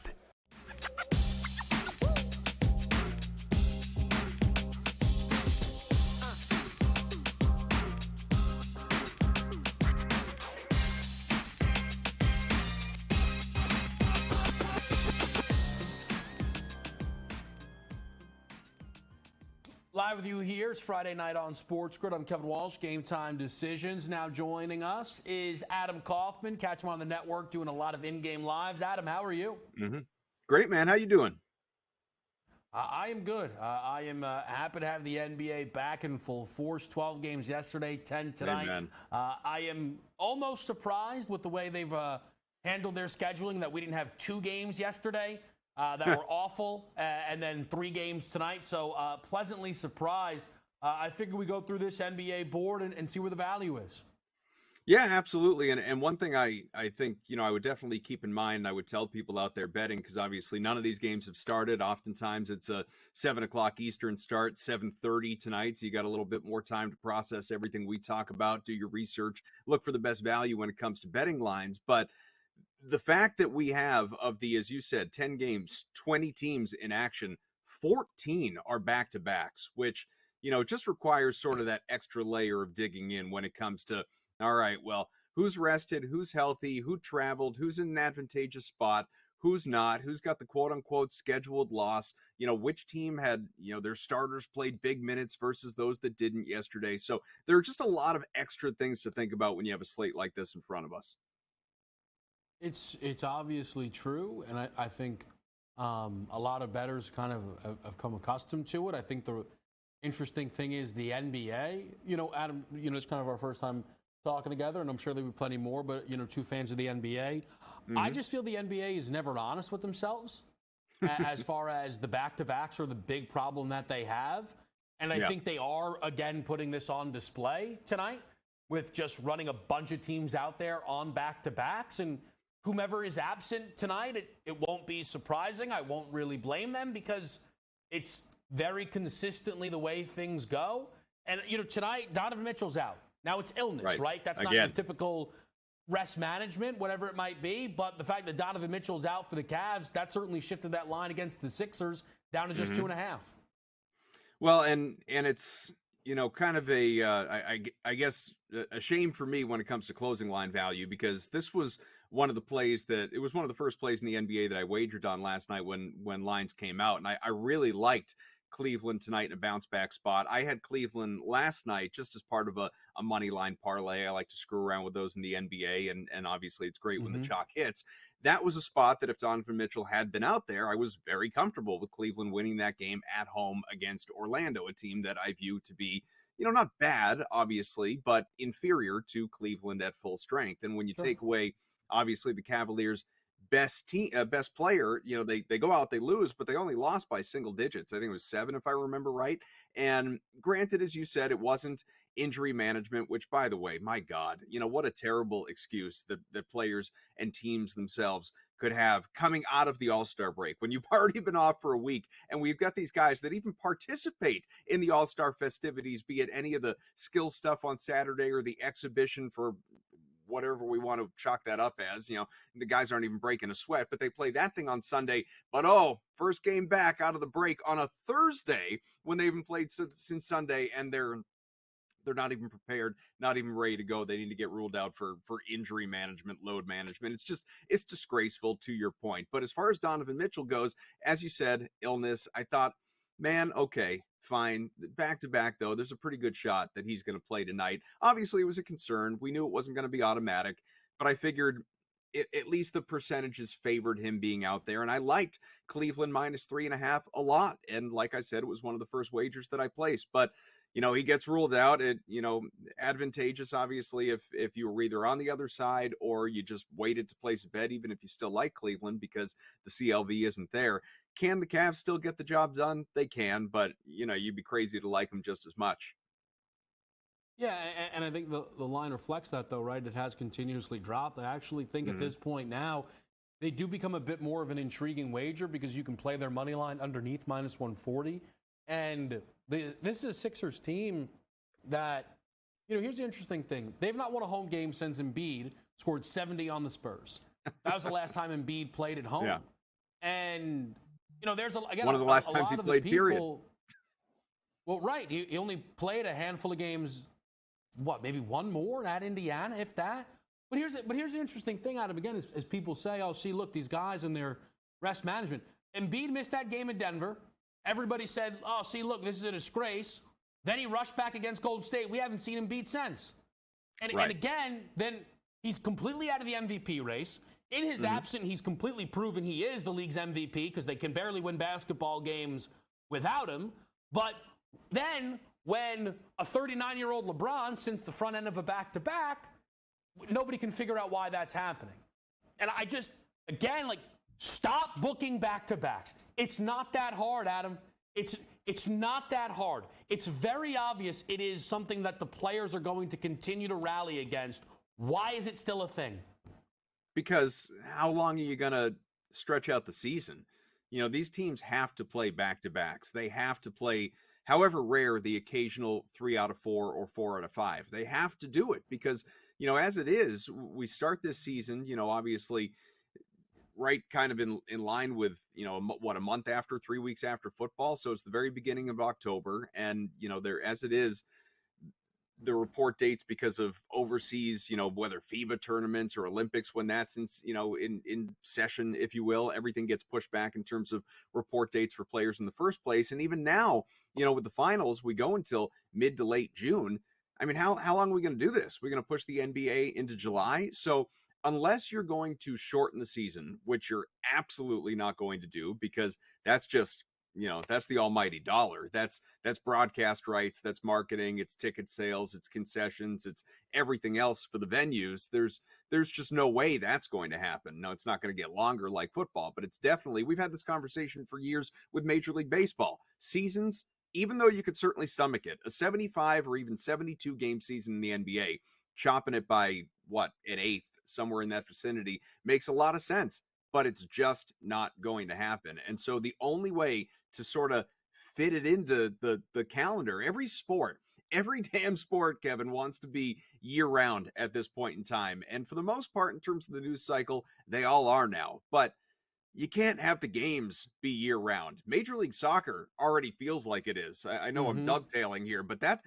S1: Live with you here. It's Friday night on SportsGrid. I'm Kevin Walsh, Game Time Decisions. Now joining us is Adam Kaufman. Catch him on the network doing a lot of in-game lives. Adam, how are you?
S16: Great, man. How you doing?
S1: I am good. I am happy to have the NBA back in full force. 12 games yesterday, 10 tonight.
S16: Amen.
S1: I am almost surprised with the way they've handled their scheduling, that we didn't have 2 games yesterday that were awful, and then 3 games tonight. So pleasantly surprised. I figure we go through this NBA board and see where the value is.
S16: Yeah, absolutely. And one thing I think, I would definitely keep in mind, I would tell people out there betting, because obviously none of these games have started. Oftentimes it's a 7 o'clock Eastern start, 7:30 tonight. So you got a little bit more time to process everything we talk about, do your research, look for the best value when it comes to betting lines. But the fact that we have, of the, as you said, 10 games, 20 teams in action, 14 are back-to-backs, which, just requires sort of that extra layer of digging in when it comes to, all right, well, who's rested, who's healthy, who traveled, who's in an advantageous spot, who's not, who's got the quote-unquote scheduled loss, which team had, their starters played big minutes versus those that didn't yesterday. So there are just a lot of extra things to think about when you have a slate like this in front of us.
S1: It's obviously true, and I think a lot of bettors kind of have come accustomed to it. I think the interesting thing is the NBA. Adam, it's kind of our first time talking together, and I'm sure there'll be plenty more, but, 2 fans of the NBA. I just feel the NBA is never honest with themselves as far as the back-to-backs are the big problem that they have. And I think they are, again, putting this on display tonight with just running a bunch of teams out there on back-to-backs. And whomever is absent tonight, it won't be surprising. I won't really blame them, because it's very consistently the way things go. And, tonight, Donovan Mitchell's out. Now it's illness, right? That's not your typical rest management, whatever it might be. But the fact that Donovan Mitchell's out for the Cavs, that certainly shifted that line against the Sixers down to just 2.5.
S16: Well, and it's, kind of I guess a shame for me when it comes to closing line value, because this was one of the first plays in the NBA that I wagered on last night when lines came out. And I really liked Cleveland tonight in a bounce back spot. I had Cleveland last night just as part of a money line parlay. I like to screw around with those in the NBA, and obviously it's great when the chalk hits. That was a spot that if Donovan Mitchell had been out there, I was very comfortable with Cleveland winning that game at home against Orlando, a team that I view to be, not bad, obviously, but inferior to Cleveland at full strength. And when you take away, obviously, the Cavaliers' best player, they go out, they lose, but they only lost by single digits. I think it was 7, if I remember right. And granted, as you said, it wasn't injury management, which, by the way, my God, what a terrible excuse that players and teams themselves could have coming out of the All-Star break when you've already been off for a week. And we've got these guys that even participate in the All-Star festivities, be it any of the skill stuff on Saturday or the exhibition for whatever we want to chalk that up as. The guys aren't even breaking a sweat, but they play that thing on Sunday. But first game back out of the break on a Thursday when they haven't played since Sunday, and they're not even prepared, not even ready to go. They need to get ruled out for injury management, load management. It's disgraceful, to your point. But as far as Donovan Mitchell goes, as you said, illness, I thought, man, okay, fine. Back-to-back, though, there's a pretty good shot that he's going to play tonight. Obviously, it was a concern. We knew it wasn't going to be automatic, but I figured at least the percentages favored him being out there, and I liked Cleveland minus 3.5 a lot. And like I said, it was one of the first wagers that I placed. But, he gets ruled out. Advantageous, obviously, if you were either on the other side or you just waited to place a bet, even if you still like Cleveland, because the CLV isn't there. Can the Cavs still get the job done? They can, but, you'd be crazy to like them just as much.
S1: Yeah, and I think the line reflects that, though, right? It has continuously dropped. I actually think at this point now, they do become a bit more of an intriguing wager, because you can play their money line underneath minus 140. And this is a Sixers team that, here's the interesting thing. They've not won a home game since Embiid scored 70 on the Spurs. That was the last time Embiid played at home. Yeah. And, there's,
S16: one of the last times he played, period.
S1: Well, right. He only played a handful of games, maybe one more at Indiana, if that. But here's the interesting thing, Adam, again, as people say, look, these guys and their rest management. Embiid missed that game in Denver. everybody said, oh, see, look, this is a disgrace. Then he rushed back against Golden State. We haven't seen him beat since. And again, then he's completely out of the MVP race. In his absence, he's completely proven he is the league's MVP because they can barely win basketball games without him. But then when a 39-year-old LeBron, since the front end of a back-to-back, nobody can figure out why that's happening. And I just, again, stop booking back-to-backs. It's not that hard, Adam. It's not that hard. It's very obvious it is something that the players are going to continue to rally against. Why is it still a thing?
S16: Because how long are you going to stretch out the season? These teams have to play back-to-backs. They have to play, however rare, the occasional 3 out of 4 or 4 out of 5. They have to do it because, as it is, we start this season, obviously, right kind of in line with, a month after, 3 weeks after football. So it's the very beginning of October. And, there, as it is, the report dates because of overseas, whether FIBA tournaments or Olympics, when that's in session, if you will, everything gets pushed back in terms of report dates for players in the first place. And even now, with the finals, we go until mid to late June. I mean, how long are we going to do this? We're going to push the NBA into July. So unless you're going to shorten the season, which you're absolutely not going to do, because that's just, that's the almighty dollar. That's broadcast rights, that's marketing, it's ticket sales, it's concessions, it's everything else for the venues. There's just no way that's going to happen. No, it's not going to get longer like football, but it's definitely, we've had this conversation for years with Major League Baseball. Seasons, even though you could certainly stomach it, a 75 or even 72 game season in the NBA, chopping it by an eighth, somewhere in that vicinity, makes a lot of sense, but it's just not going to happen. And so the only way to sort of fit it into the calendar, every damn sport, Kevin, wants to be year round at this point in time. And for the most part, in terms of the news cycle, they all are now. But you can't have the games be year round. Major League Soccer already feels like it is. I know I'm dovetailing here, but that,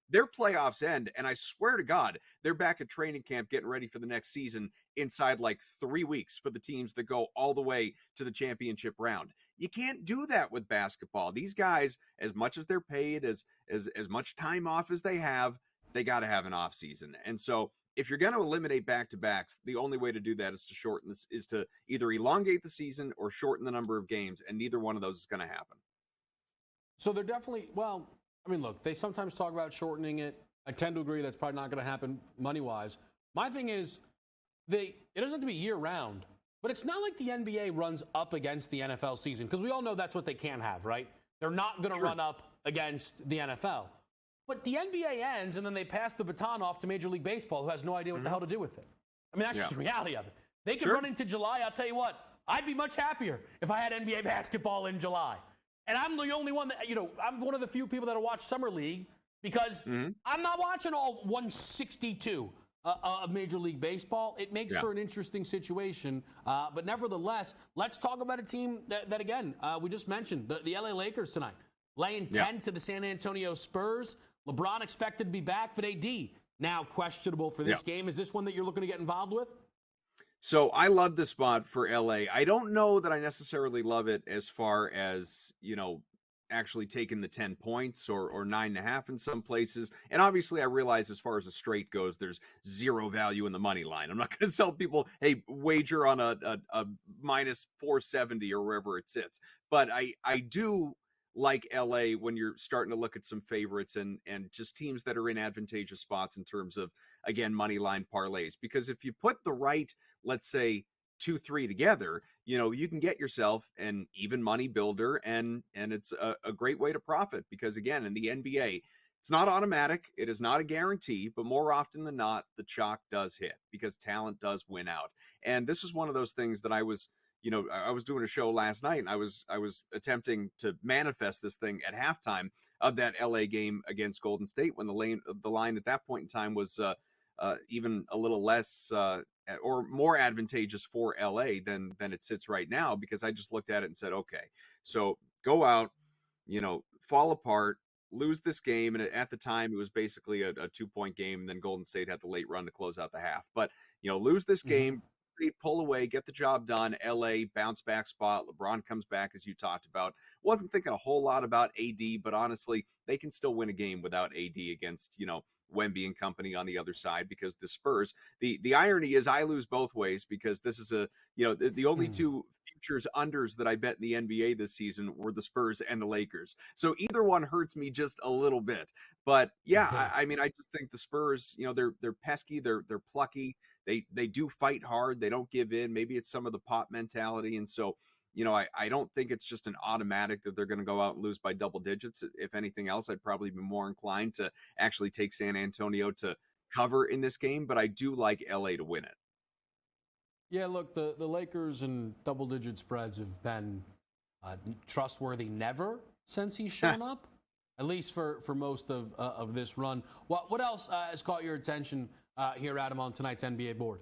S16: their playoffs end, and I swear to God, they're back at training camp getting ready for the next season inside 3 weeks for the teams that go all the way to the championship round. You can't do that with basketball. These guys, as much as they're paid, as much time off as they got to have an off season. And so if you're going to eliminate back-to-backs, the only way to do that is to shorten this, is to either elongate the season or shorten the number of games, and neither one of those is going to happen.
S1: So they're definitely, look, they sometimes talk about shortening it. I tend to agree that's probably not going to happen money-wise. My thing is, it doesn't have to be year-round, but it's not like the NBA runs up against the NFL season, because we all know that's what they can't have, right? They're not going to run up against the NFL. But the NBA ends, and then they pass the baton off to Major League Baseball, who has no idea what the hell to do with it. I mean, that's just the reality of it. They could run into July. I'll tell you what, I'd be much happier if I had NBA basketball in July. And I'm the only one that, I'm one of the few people that watch Summer League because I'm not watching all 162 of Major League Baseball. It makes for an interesting situation. But nevertheless, let's talk about a team that again, we just mentioned, the LA Lakers tonight, laying 10 to the San Antonio Spurs. LeBron expected to be back, but AD now questionable for this game. Is this one that you're looking to get involved with?
S16: So I love this spot for LA. I don't know that I necessarily love it as far as, actually taking the 10 points or 9.5 in some places. And obviously I realize as far as a straight goes, there's zero value in the money line. I'm not going to tell people, hey, wager on a minus 470 or wherever it sits. But I do like LA when you're starting to look at some favorites and just teams that are in advantageous spots in terms of, again, money line parlays. Because if you put the right, let's say, 2-3 together, you can get yourself an even money builder, and it's a great way to profit. Because again, in the NBA, it's not automatic, it is not a guarantee, but more often than not, the chalk does hit because talent does win out. And this is one of those things that I was doing a show last night, and I was attempting to manifest this thing at halftime of that LA game against Golden State, when the line at that point in time was even a little less or more advantageous for LA than it sits right now, because I just looked at it and said, okay, so go out, fall apart, lose this game. And at the time, it was basically a 2-point game. And then Golden State had the late run to close out the half. But, lose this game, State pull away, get the job done. LA bounce back spot. LeBron comes back, as you talked about. Wasn't thinking a whole lot about AD, but honestly, they can still win a game without AD against, Wemby and company on the other side, because the Spurs, the irony is I lose both ways, because this is the only two futures unders that I bet in the NBA this season were the Spurs and the Lakers. So either one hurts me just a little bit. But yeah, I mean, I just think the Spurs, they're pesky, they're plucky. They do fight hard. They don't give in. Maybe it's some of the pop mentality. And so, I don't think it's just an automatic that they're going to go out and lose by double digits. If anything else, I'd probably be more inclined to actually take San Antonio to cover in this game, but I do like LA to win it.
S1: Yeah, look, the Lakers and double-digit spreads have been trustworthy never since he's shown up, at least for most of this run. What else has caught your attention here, Adam, on tonight's NBA board?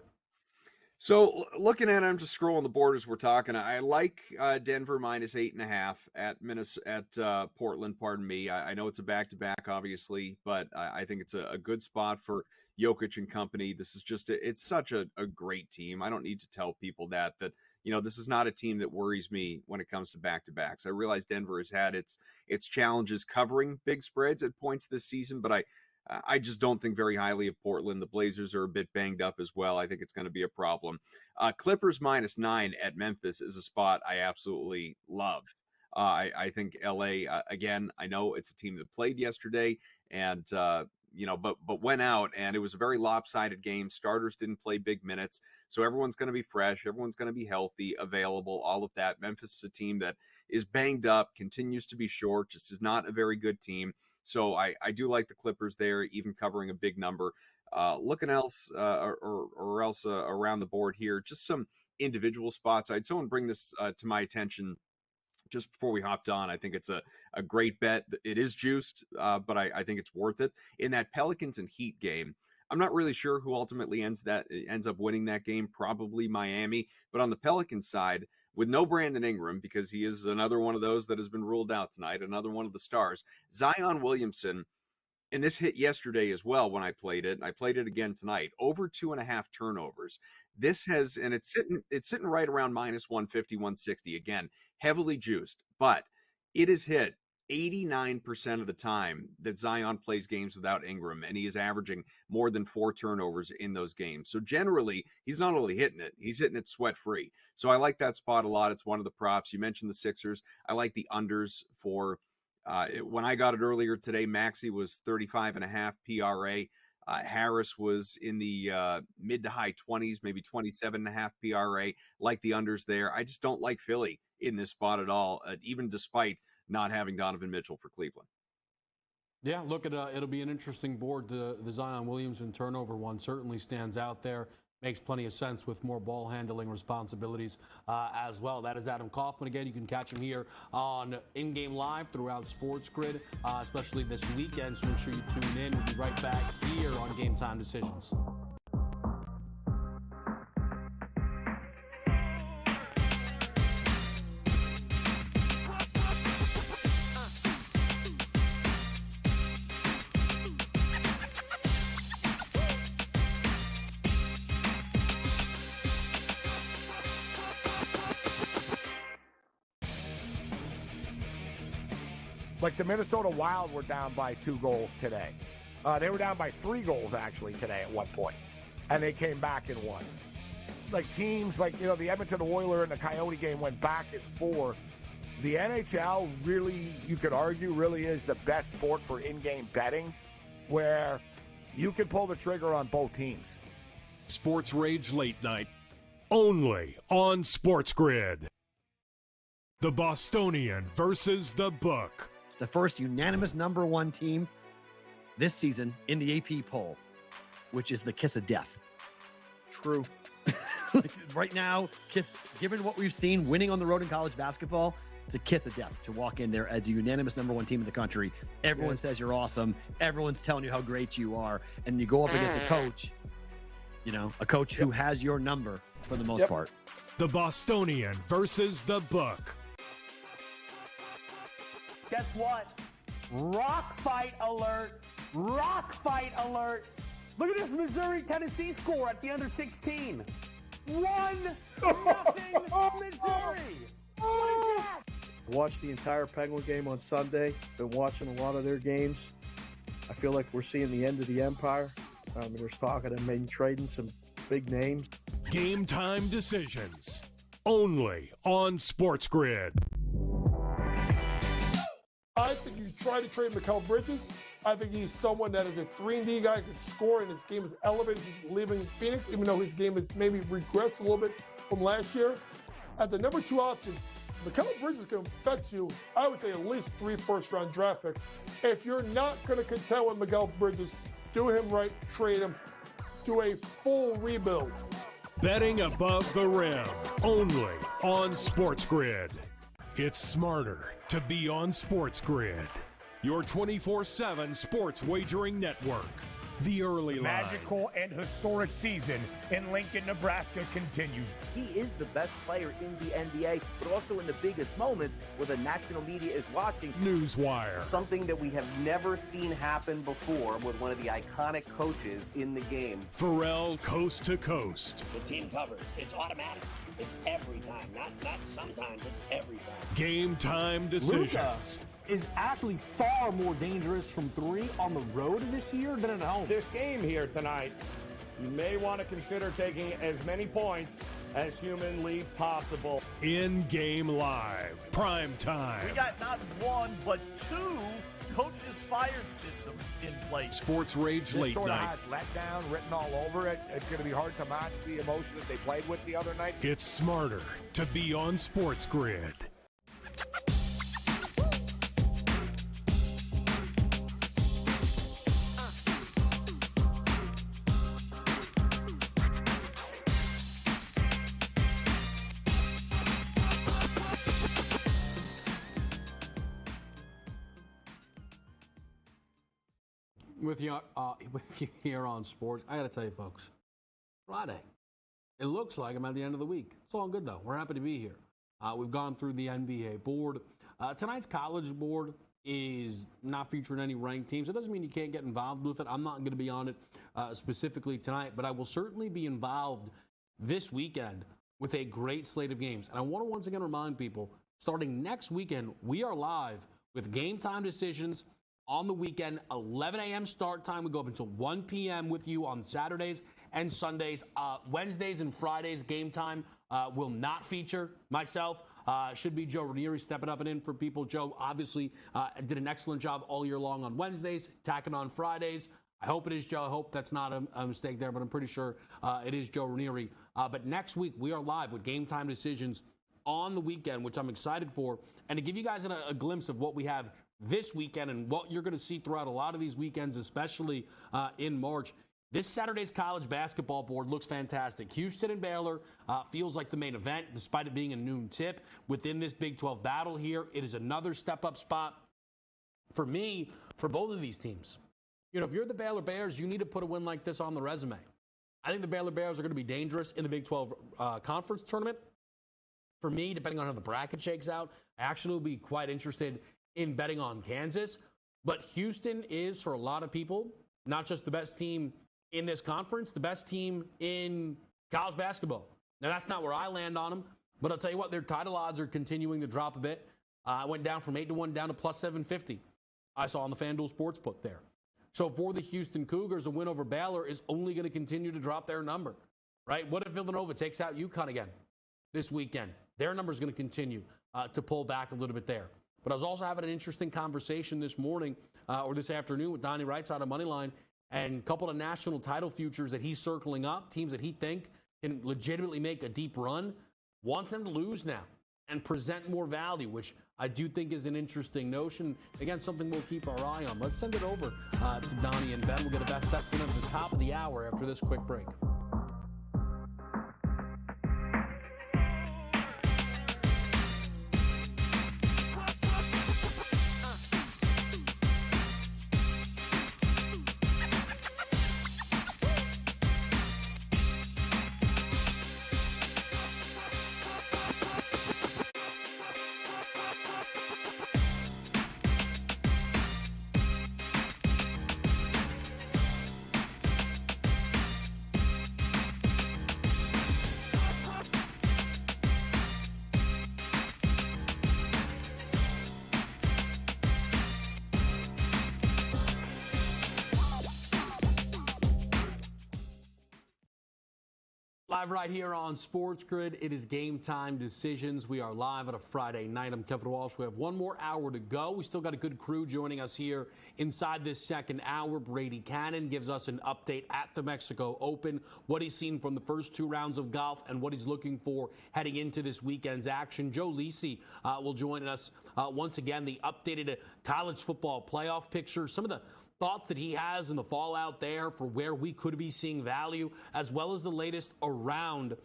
S16: So looking at it, I'm just scrolling the board as we're talking. I like Denver minus 8.5 at Portland. Pardon me. I know it's a back-to-back, obviously, but I think it's a good spot for Jokic and company. This is just it's such a great team. I don't need to tell people that this is not a team that worries me when it comes to back-to-backs. I realize Denver has had its challenges covering big spreads at points this season, but I just don't think very highly of Portland. The Blazers are a bit banged up as well. I think it's going to be a problem. Clippers minus 9 at Memphis is a spot I absolutely love. I think LA, again, I know it's a team that played yesterday and, but went out, and it was a very lopsided game. Starters didn't play big minutes. So everyone's going to be fresh. Everyone's going to be healthy, available, all of that. Memphis is a team that is banged up, continues to be short, just is not a very good team. So I do like the Clippers there, even covering a big number. Looking else or else around the board here, just some individual spots. I'd someone bring this to my attention just before we hopped on. I think it's a great bet. It is juiced, but I think it's worth it. In that Pelicans and Heat game, I'm not really sure who ultimately ends up winning that game, probably Miami. But on the Pelicans side, with no Brandon Ingram, because he is another one of those that has been ruled out tonight, another one of the stars, Zion Williamson, and this hit yesterday as well when I played it, and I played it again tonight, over 2.5 turnovers. This has, and it's sitting right around minus 150, 160, again, heavily juiced, but it is hit 89% of the time that Zion plays games without Ingram, and he is averaging more than 4 turnovers in those games. So generally, he's not only hitting it, he's hitting it sweat-free. So I like that spot a lot. It's one of the props. You mentioned the Sixers. I like the unders for when I got it earlier today, Maxey was 35.5 PRA. Harris was in the mid to high 20s, maybe 27.5 PRA. Like the unders there. I just don't like Philly in this spot at all, even despite not having Donovan Mitchell for Cleveland.
S1: Yeah, look, it'll be an interesting board. The Zion Williamson turnover one certainly stands out there. Makes plenty of sense with more ball handling responsibilities as well. That is Adam Kaufman. Again, you can catch him here on In Game Live throughout SportsGrid, especially this weekend. So make sure you tune in. We'll be right back here on Game Time Decisions.
S2: Like the Minnesota Wild were down by 2 goals today. They were down by 3 goals, actually, today at one point. And they came back and won. Like teams like, the Edmonton Oilers and the Coyote game went back and forth. The NHL really, you could argue, really is the best sport for in-game betting, where you can pull the trigger on both teams.
S3: Sports Rage Late Night, only on SportsGrid. The Bostonian versus the Book.
S4: The first unanimous number 1 team this season in the AP poll, which is the kiss of death.
S5: True.
S4: Right now, given what we've seen winning on the road in college basketball, it's a kiss of death to walk in there as the unanimous number 1 team in the country. Everyone says you're awesome. Everyone's telling you how great you are. And you go up against a coach, who has your number for the most part.
S3: The Bostonian versus the Book.
S10: Guess what? Rock fight alert. Rock fight alert. Look at this Missouri-Tennessee score at the under 16. 1-0 Missouri. What is that?
S5: Watched the entire Penguin game on Sunday. Been watching a lot of their games. I feel like we're seeing the end of the empire. There's talk of them maybe trading some big names.
S3: Game time decisions. Only on SportsGrid.
S6: I think you try to trade Mikal Bridges. I think he's someone that is a 3-D guy, can score, and his game is elevated. He's leaving Phoenix, even though his game has maybe regressed a little bit from last year. At the number 2 option, Mikal Bridges can fetch you, I would say, at least 3 first-round draft picks. If you're not going to contend with Mikal Bridges, do him right, trade him, do a full rebuild.
S3: Betting above the rim. Only on SportsGrid. It's smarter to be on SportsGrid. Your 24/7 sports wagering network. The early line.
S14: Magical and historic season in Lincoln, Nebraska continues.
S8: He is the best player in the NBA, but also in the biggest moments where the national media is watching.
S3: Newswire.
S9: Something that we have never seen happen before with one of the iconic coaches in the game.
S3: Pharrell coast to coast.
S15: The team covers. It's automatic. It's every time. Not sometimes. It's every time.
S3: Game time decisions.
S11: Luka is actually far more dangerous from 3 on the road this year than at home.
S7: This game here tonight, you may want to consider taking as many points as humanly possible.
S3: In-game live. Prime time.
S12: We got not 1, but 2 coaches fired systems in place.
S3: Sports Rage
S2: This
S3: late
S2: sort of
S3: night.
S2: has letdown written all over it. It's going to be hard to match the emotion that they played with the other night.
S3: It's smarter to be on SportsGrid.
S1: With you here on sports, I got to tell you, folks, Friday. It looks like I'm at the end of the week. It's all good, though. We're happy to be here. We've gone through the NBA board. Tonight's college board is not featuring any ranked teams. It doesn't mean you can't get involved with it. I'm not going to be on it specifically tonight, but I will certainly be involved this weekend with a great slate of games. And I want to once again remind people, starting next weekend, we are live with Game Time Decisions on the weekend, 11 a.m. start time. We go up until 1 p.m. with you on Saturdays and Sundays. Wednesdays and Fridays, Game Time will not feature myself. Should be Joe Ranieri stepping up and in for people. Joe obviously did an excellent job all year long on Wednesdays, tacking on Fridays. I hope it is Joe. I hope that's not a mistake there, but I'm pretty sure it is Joe Ranieri. But next week, we are live with Game Time Decisions on the weekend, which I'm excited for. And to give you guys a glimpse of what we have this weekend and what you're going to see throughout a lot of these weekends, especially in March. This Saturday's college basketball board looks fantastic. Houston and Baylor feels like the main event, despite it being a noon tip within this Big 12 battle here. It is another step-up spot for me for both of these teams. You know, if you're the Baylor Bears, you need to put a win like this on the resume. I think the Baylor Bears are going to be dangerous in the Big 12 conference tournament. For me, depending on how the bracket shakes out, I actually will be quite interested in betting on Kansas. But Houston is, for a lot of people, not just the best team in this conference, the best team in college basketball. Now, that's not where I land on them, but I'll tell you what, their title odds are continuing to drop a bit. I went down from 8-1 down to plus 750. I saw on the FanDuel Sportsbook there. So for the Houston Cougars, a win over Baylor is only going to continue to drop their number, right? What if Villanova takes out UConn again this weekend? Their number is going to continue to pull back a little bit there. But I was also having an interesting conversation this morning or this afternoon with Donnie Wrightside on Moneyline, and a couple of national title futures that he's circling up, teams that he think can legitimately make a deep run, wants them to lose now and present more value, which I do think is an interesting notion. Again, something we'll keep our eye on. Let's send it over to Donnie and Ben. We'll get a best bet for them at the top of the hour after this quick break. Live right here on Sports Grid. It is Game Time Decisions. We are live on a Friday night. I'm Kevin Walsh. We have one more hour to go. We still got a good crew joining us here inside this second hour. Brady Cannon gives us an update at the Mexico Open, what he's seen from the first 2 rounds of golf, and what he's looking for heading into this weekend's action. Joe Lisi will join us once again. The updated college football playoff picture, some of the thoughts that he has and the fallout there for where we could be seeing value, as well as the latest around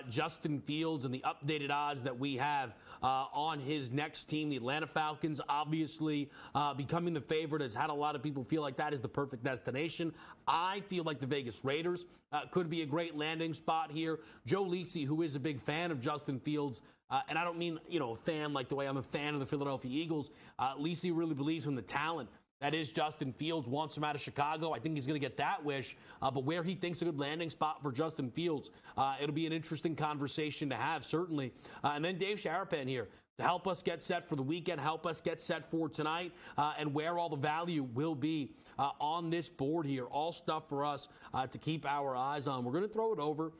S1: Justin Fields and the updated odds that we have on his next team. The Atlanta Falcons, obviously becoming the favorite, has had a lot of people feel like that is the perfect destination. I feel like the Vegas Raiders could be a great landing spot here. Joe Lisi, who is a big fan of Justin Fields, and I don't mean, a fan like the way I'm a fan of the Philadelphia Eagles. Lisi really believes in the talent that is Justin Fields, wants him out of Chicago. I think he's going to get that wish. But where he thinks a good landing spot for Justin Fields, it'll be an interesting conversation to have, certainly. And then Dave Sharapan here to help us get set for the weekend, help us get set for tonight, and where all the value will be on this board here. All stuff for us to keep our eyes on. We're going to throw it over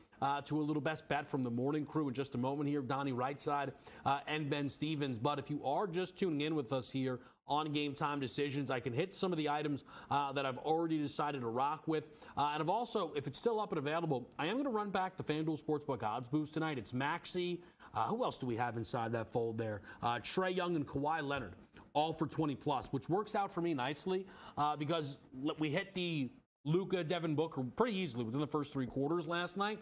S1: to a little best bet from the morning crew in just a moment here, Donnie Rightside and Ben Stevens. But if you are just tuning in with us here on Game Time Decisions, I can hit some of the items that I've already decided to rock with. And I've also, if it's still up and available, I am going to run back the FanDuel Sportsbook odds boost tonight. It's Maxey. Who else do we have inside that fold there? Trae Young and Kawhi Leonard, all for 20+, which works out for me nicely because we hit the Luka, Devin Booker pretty easily within the first 3 quarters last night.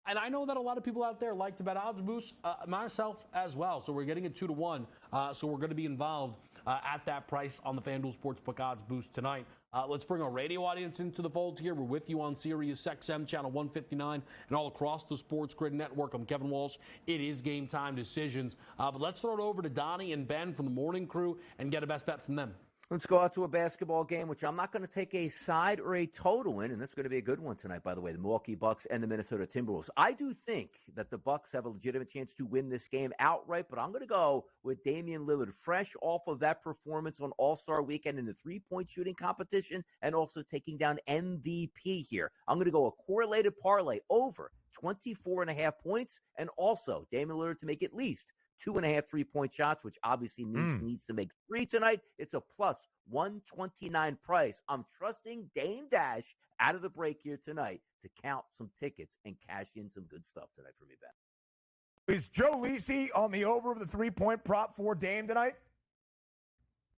S1: And I know that a lot of people out there like to bet odds boost, myself as well. So we're getting it 2-1. So we're going to be involved at that price on the FanDuel Sportsbook odds boost tonight. Let's bring our radio audience into the fold here. We're with you on Sirius XM channel 159 and all across the Sports Grid network. I'm Kevin Walsh. It is Game Time Decisions. But let's throw it over to Donnie and Ben from the morning crew and get a best bet from them.
S8: Let's go out to a basketball game, which I'm not going to take a side or a total in, and that's going to be a good one tonight, by the way, the Milwaukee Bucks and the Minnesota Timberwolves. I do think that the Bucks have a legitimate chance to win this game outright, but I'm going to go with Damian Lillard, fresh off of that performance on All-Star Weekend in the three-point shooting competition and also taking down MVP here. I'm going to go a correlated parlay over 24.5 points and also Damian Lillard to make at least 2.5 3-point shots, which obviously needs to make 3 tonight. It's a plus 129 price. I'm trusting Dame Dash out of the break here tonight to count some tickets and cash in some good stuff tonight for me, Ben.
S14: Is Joe Lisi on the over of the 3-point prop for Dame tonight?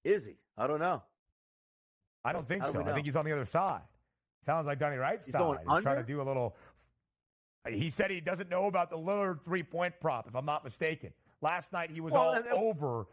S8: Is he? I don't know.
S14: I don't think so. I think he's on the other side. Sounds like Donnie Wright's
S8: he's
S14: side.
S8: Going
S14: he's
S8: under?
S14: trying to do a little. He said he doesn't know about the Lillard 3-point prop, if I'm not mistaken. Last night he was over.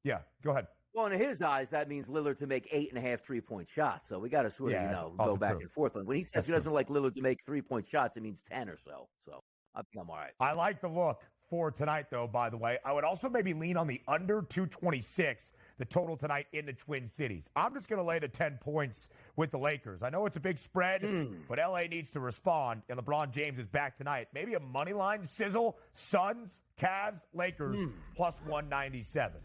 S14: Yeah, go ahead.
S8: Well, in his eyes, that means Lillard to make 8.5 3-point shots. So we got to sort of, go back and forth. When he says he doesn't like Lillard to make 3-point shots, it means 10 or so. So I think I'm all right.
S14: I like the look for tonight, though, by the way. I would also maybe lean on the under 226, the total tonight in the Twin Cities. I'm just going to lay the 10 points with the Lakers. I know it's a big spread, but LA needs to respond, and LeBron James is back tonight. Maybe a money line sizzle, Suns, Cavs, Lakers, plus 197.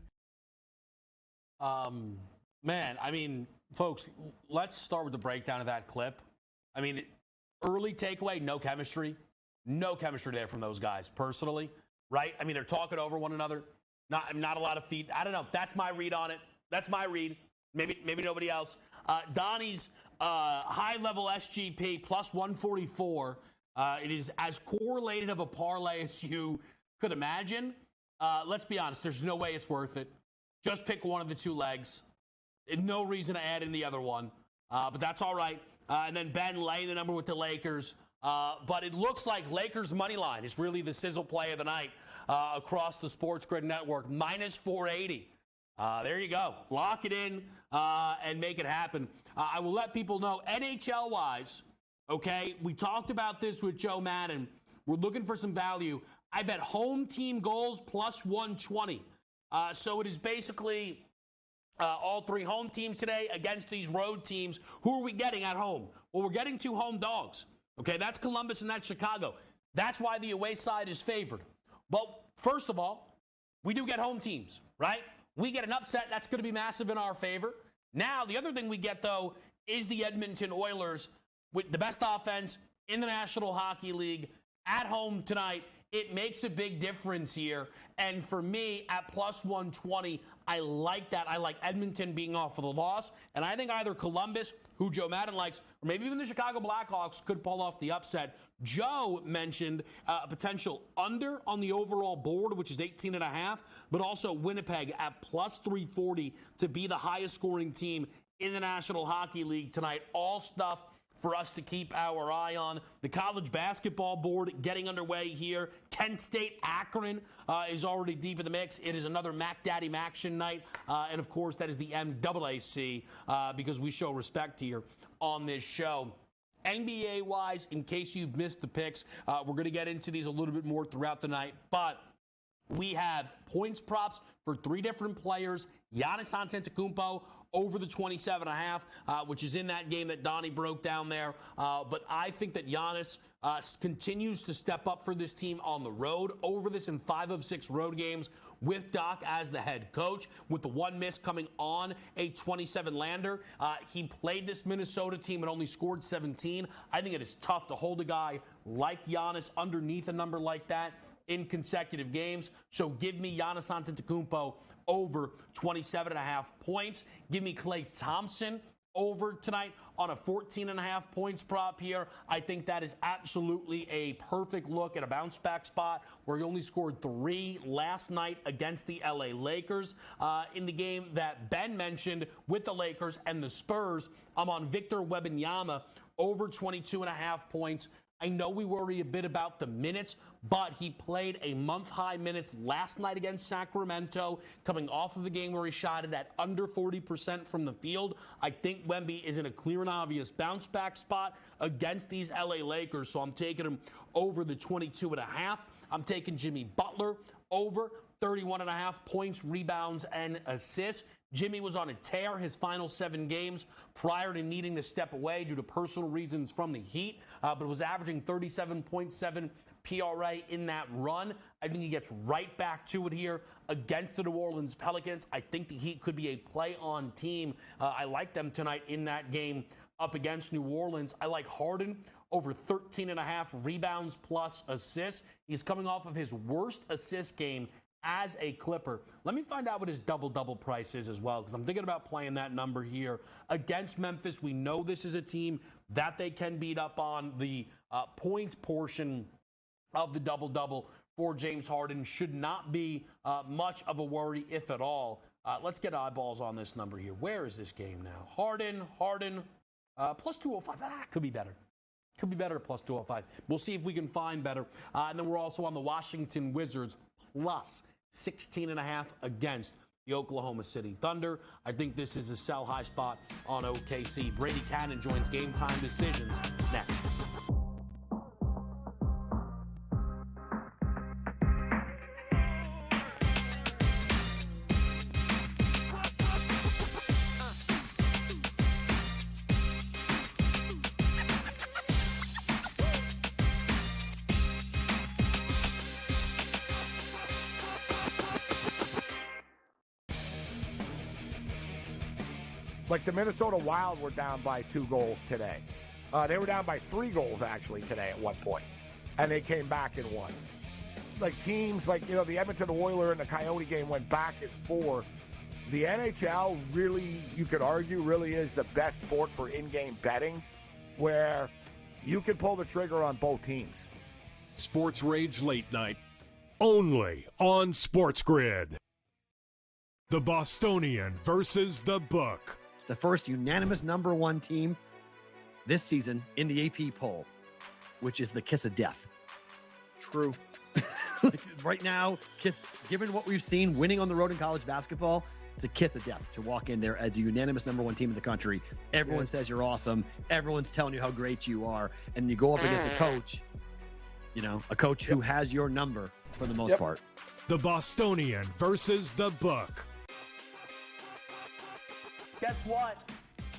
S1: Man, I mean, folks, let's start with the breakdown of that clip. I mean, early takeaway, no chemistry. No chemistry there from those guys, personally, right? I mean, they're talking over one another. Not a lot of feet. I don't know. That's my read on it. That's my read. Maybe nobody else. Donnie's high-level SGP plus 144. It is as correlated of a parlay as you could imagine. Let's be honest. There's no way it's worth it. Just pick one of the 2 legs. No reason to add in the other one. But that's all right. And then Ben laying the number with the Lakers. But it looks like Lakers money line is really the sizzle play of the night across the Sports Grid network. Minus 480. There you go. Lock it in and make it happen. I will let people know, NHL-wise, okay, we talked about this with Joe Madden. We're looking for some value. I bet home team goals plus 120. So it is basically all 3 home teams today against these road teams. Who are we getting at home? Well, we're getting 2 home dogs. Okay, that's Columbus and that's Chicago. That's why the away side is favored. But first of all, we do get home teams, right? We get an upset. That's going to be massive in our favor. Now, the other thing we get, though, is the Edmonton Oilers with the best offense in the National Hockey League at home tonight, it makes a big difference here. And for me, at plus 120, I like that. I like Edmonton being off of the loss. And I think either Columbus, who Joe Madden likes, or maybe even the Chicago Blackhawks could pull off the upset. Joe mentioned a potential under on the overall board, which is 18.5, but also Winnipeg at plus 340 to be the highest scoring team in the National Hockey League tonight. All stuff for us to keep our eye on. The college basketball board getting underway here. Kent State Akron is already deep in the mix. It is another Mac Daddy Maction night. And of course, that is the MAAC because we show respect here on this show. NBA-wise, in case you've missed the picks, we're going to get into these a little bit more throughout the night. But we have points props for 3 different players. Giannis Antetokounmpo over the 27.5, which is in that game that Donnie broke down there. But I think that Giannis continues to step up for this team on the road. Over this in 5 of 6 road games with Doc as the head coach, with the 1 miss coming on a 27-lander. He played this Minnesota team and only scored 17. I think it is tough to hold a guy like Giannis underneath a number like that in consecutive games. So give me Giannis Antetokounmpo over 27.5 points. Give me Klay Thompson over tonight on a 14.5 points prop here. I think that is absolutely a perfect look at a bounce back spot where he only scored 3 last night against the LA Lakers. In the game that Ben mentioned with the Lakers and the Spurs, I'm on Victor Wembanyama over 22.5 points. I know we worry a bit about the minutes, but he played a month-high minutes last night against Sacramento, coming off of a game where he shot it at under 40% from the field. I think Wemby is in a clear and obvious bounce-back spot against these LA Lakers, so I'm taking him over the 22.5. I'm taking Jimmy Butler over 31.5 points, rebounds, and assists. Jimmy was on a tear his final 7 games prior to needing to step away due to personal reasons from the Heat, but was averaging 37.7 PRA in that run. I think he gets right back to it here against the New Orleans Pelicans. I think the Heat could be a play-on team. I like them tonight in that game up against New Orleans. I like Harden over 13.5 rebounds plus assists. He's coming off of his worst assist game as a Clipper. Let me find out what his double-double price is as well, because I'm thinking about playing that number here against Memphis. We know this is a team that they can beat up on. The points portion of the double-double for James Harden should not be much of a worry, if at all. Let's get eyeballs on this number here. Where is this game now? Harden, plus 205. Could be better. Could be better at plus 205. We'll see if we can find better. And then we're also on the Washington Wizards plus 16.5 against the Oklahoma City Thunder. I think this is a sell high spot on OKC. Brady Cannon joins Game Time Decisions next.
S2: Like the Minnesota Wild were down by 2 goals today. They were down by 3 goals, actually, today at one point. And they came back and won. Like teams like, the Edmonton Oilers and the Coyote game went back and forth. The NHL really, you could argue, really is the best sport for in-game betting, where you can pull the trigger on both teams.
S3: Sports Rage Late Night, only on SportsGrid. The Bostonian versus the Book.
S4: The first unanimous number 1 team this season in the AP poll, which is the kiss of death.
S5: True.
S4: Right now, given what we've seen winning on the road in college basketball, it's a kiss of death to walk in there as the unanimous number 1 team in the country. Everyone says you're awesome. Everyone's telling you how great you are. And you go up against a coach, who has your number for the most part.
S3: The Bostonian versus the Book.
S10: Guess what?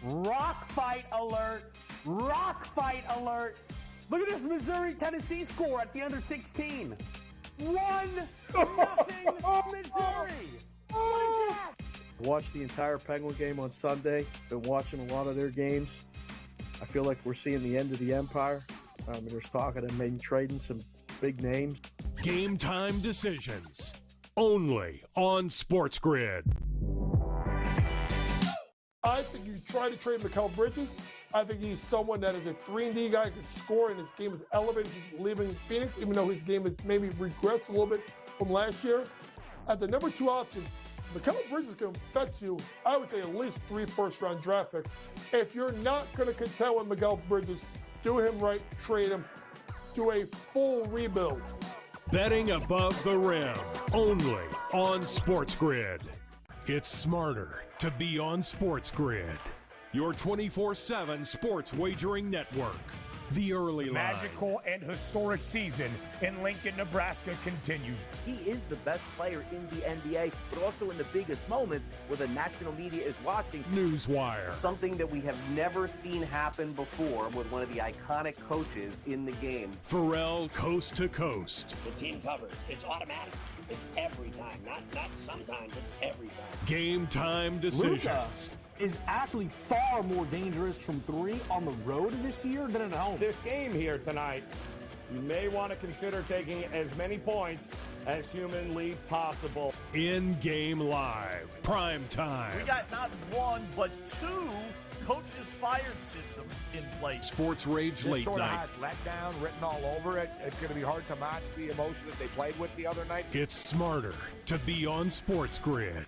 S10: Rock fight alert. Rock fight alert. Look at this Missouri-Tennessee score at the under 16. 1-0 Missouri. What is that?
S5: Watched the entire Penguin game on Sunday. Been watching a lot of their games. I feel like we're seeing the end of the empire. There's talk of them maybe trading some big names.
S3: Game time decisions. Only on SportsGrid.
S6: I think you try to trade Mikal Bridges. I think he's someone that is a 3-and-D guy, could score, and his game is elevated since leaving Phoenix, even though his game has maybe regressed a little bit from last year. At the number 2 option, Mikal Bridges can fetch you, I would say, at least 3 first-round draft picks. If you're not going to contend with Mikal Bridges, do him right, trade him, do a full rebuild.
S3: Betting above the rim. Only on SportsGrid. It's smarter to be on SportsGrid. Your 24/7 sports wagering network. The early line.
S14: Magical and historic season in Lincoln, Nebraska continues.
S8: He is the best player in the NBA, but also in the biggest moments where the national media is watching.
S3: Newswire.
S9: Something that we have never seen happen before with one of the iconic coaches in the game.
S3: Pharrell coast to coast.
S15: The team covers. It's automatic. It's every time. Not sometimes. It's every time.
S3: Game time decisions.
S11: Luka is actually far more dangerous from 3 on the road this year than at home.
S7: This game here tonight, you may want to consider taking as many points as humanly possible.
S3: In-game live. Prime time.
S12: We got not 1, but 2 coaches fired systems in place.
S3: Sports Rage
S2: This
S3: late
S2: sort of
S3: night.
S2: has letdown written all over it. It's going to be hard to match the emotion that they played with the other night.
S3: It's smarter to be on SportsGrid.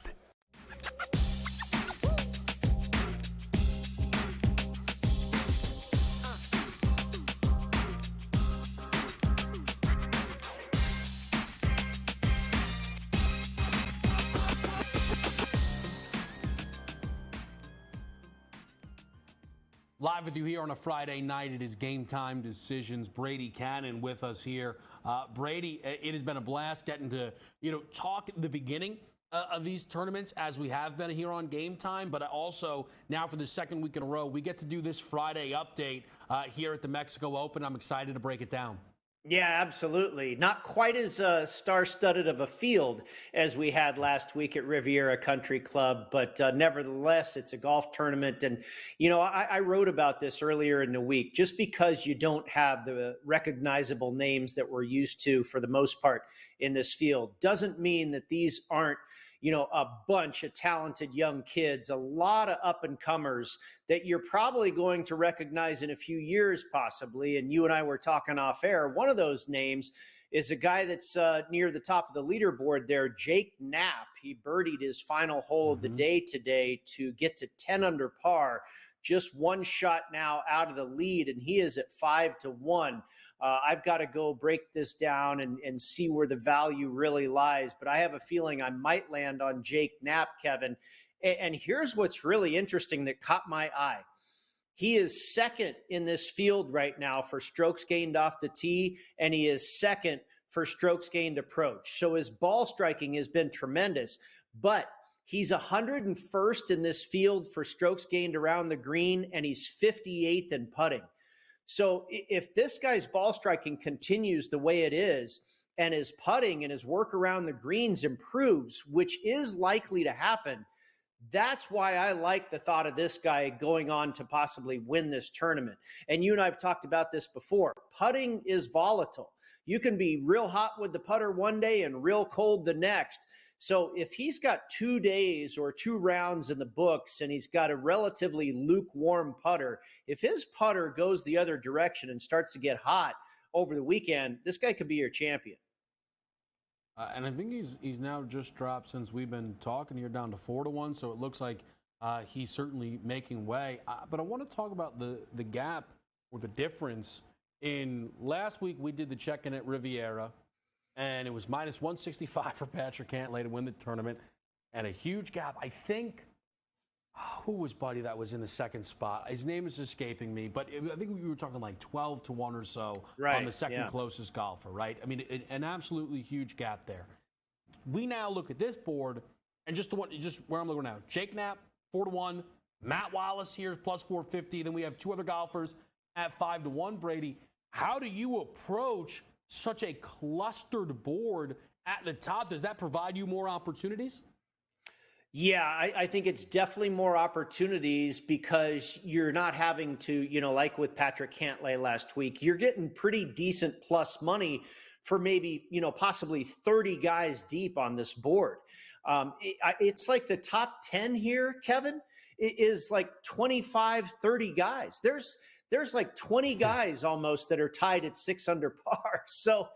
S1: Live with you here on a Friday night. It is Game Time Decisions. Brady Cannon with us here. Brady, it has been a blast getting to talk at the beginning of these tournaments as we have been here on Game Time, but also now for the second week in a row, we get to do this Friday update here at the Mexico Open. I'm excited to break it down.
S17: Yeah, absolutely. Not quite as star-studded of a field as we had last week at Riviera Country Club, but nevertheless, it's a golf tournament. And, I wrote about this earlier in the week. Just because you don't have the recognizable names that we're used to for the most part in this field doesn't mean that these aren't a bunch of talented young kids, a lot of up-and-comers that you're probably going to recognize in a few years possibly. And you and I were talking off air. One of those names is a guy that's near the top of the leaderboard there, Jake Knapp. He birdied his final hole of the day today to get to 10 under par, just one shot now out of the lead, and he is at 5-1. I've got to go break this down and see where the value really lies. But I have a feeling I might land on Jake Knapp, Kevin. And here's what's really interesting that caught my eye. He is second in this field right now for strokes gained off the tee, and he is second for strokes gained approach. So his ball striking has been tremendous, but he's 101st in this field for strokes gained around the green, and he's 58th in putting. So if this guy's ball striking continues the way it is, and his putting and his work around the greens improves, which is likely to happen, that's why I like the thought of this guy going on to possibly win this tournament. And you and I have talked about this before. Putting is volatile. You can be real hot with the putter one day and real cold the next. So if he's got 2 days or 2 rounds in the books and he's got a relatively lukewarm putter, if his putter goes the other direction and starts to get hot over the weekend, this guy could be your champion.
S1: And I think he's now just dropped, since we've been talking here, down to 4-1. So it looks like he's certainly making way. But I want to talk about the gap or the difference. In last week, we did the check-in at Riviera, and it was minus 165 for Patrick Cantlay to win the tournament, and a huge gap. I think, who was Buddy that was in the second spot? His name is escaping me, but I think we were talking like 12-1 or so on the second closest golfer, right? I mean, an absolutely huge gap there. We now look at this board, and just where I'm looking now, Jake Knapp, 4-1, Matt Wallace here is plus 450, then we have 2 other golfers at 5-1, Brady. How do you approach such a clustered board at the top? Does that provide you more opportunities?
S17: Yeah, I think it's definitely more opportunities because you're not having to, like with Patrick Cantlay last week, you're getting pretty decent plus money for maybe, possibly 30 guys deep on this board. It's like the top 10 here, Kevin, is like 25, 30 guys. There's like 20 guys almost that are tied at 6 under par. So,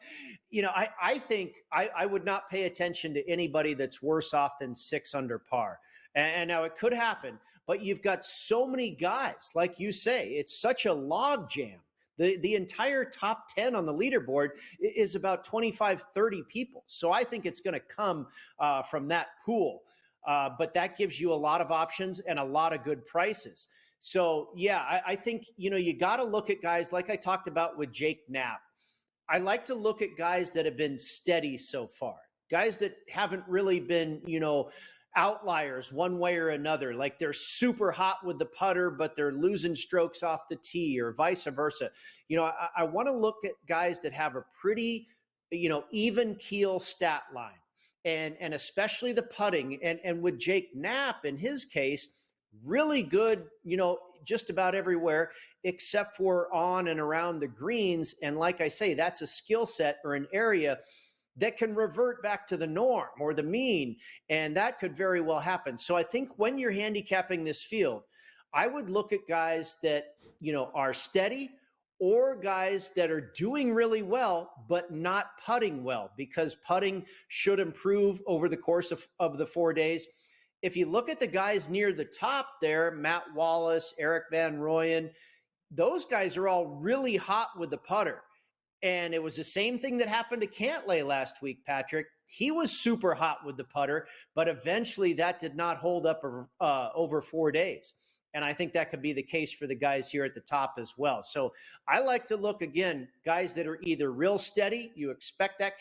S17: I think I would not pay attention to anybody that's worse off than 6 under par. And now it could happen, but you've got so many guys, like you say, it's such a log jam. The entire top 10 on the leaderboard is about 25, 30 people. So I think it's going to come from that pool. But that gives you a lot of options and a lot of good prices. So, yeah, I think, you got to look at guys like I talked about with Jake Knapp. I like to look at guys that have been steady so far, guys that haven't really been, outliers one way or another, like they're super hot with the putter, but they're losing strokes off the tee or vice versa. I want to look at guys that have a pretty, even keel stat line and especially the putting. And with Jake Knapp, in his case, really good, just about everywhere except for on and around the greens. And like I say, that's a skill set or an area that can revert back to the norm or the mean, and that could very well happen. So I think when you're handicapping this field, I would look at guys that, are steady or guys that are doing really well but not putting well, because putting should improve over the course of the 4 days. If you look at the guys near the top there, Matt Wallace, Eric Van Rooyen, those guys are all really hot with the putter. And it was the same thing that happened to Cantlay last week, Patrick. He was super hot with the putter, but eventually that did not hold up over 4 days. And I think that could be the case for the guys here at the top as well. So I like to look, again, guys that are either real steady, you expect that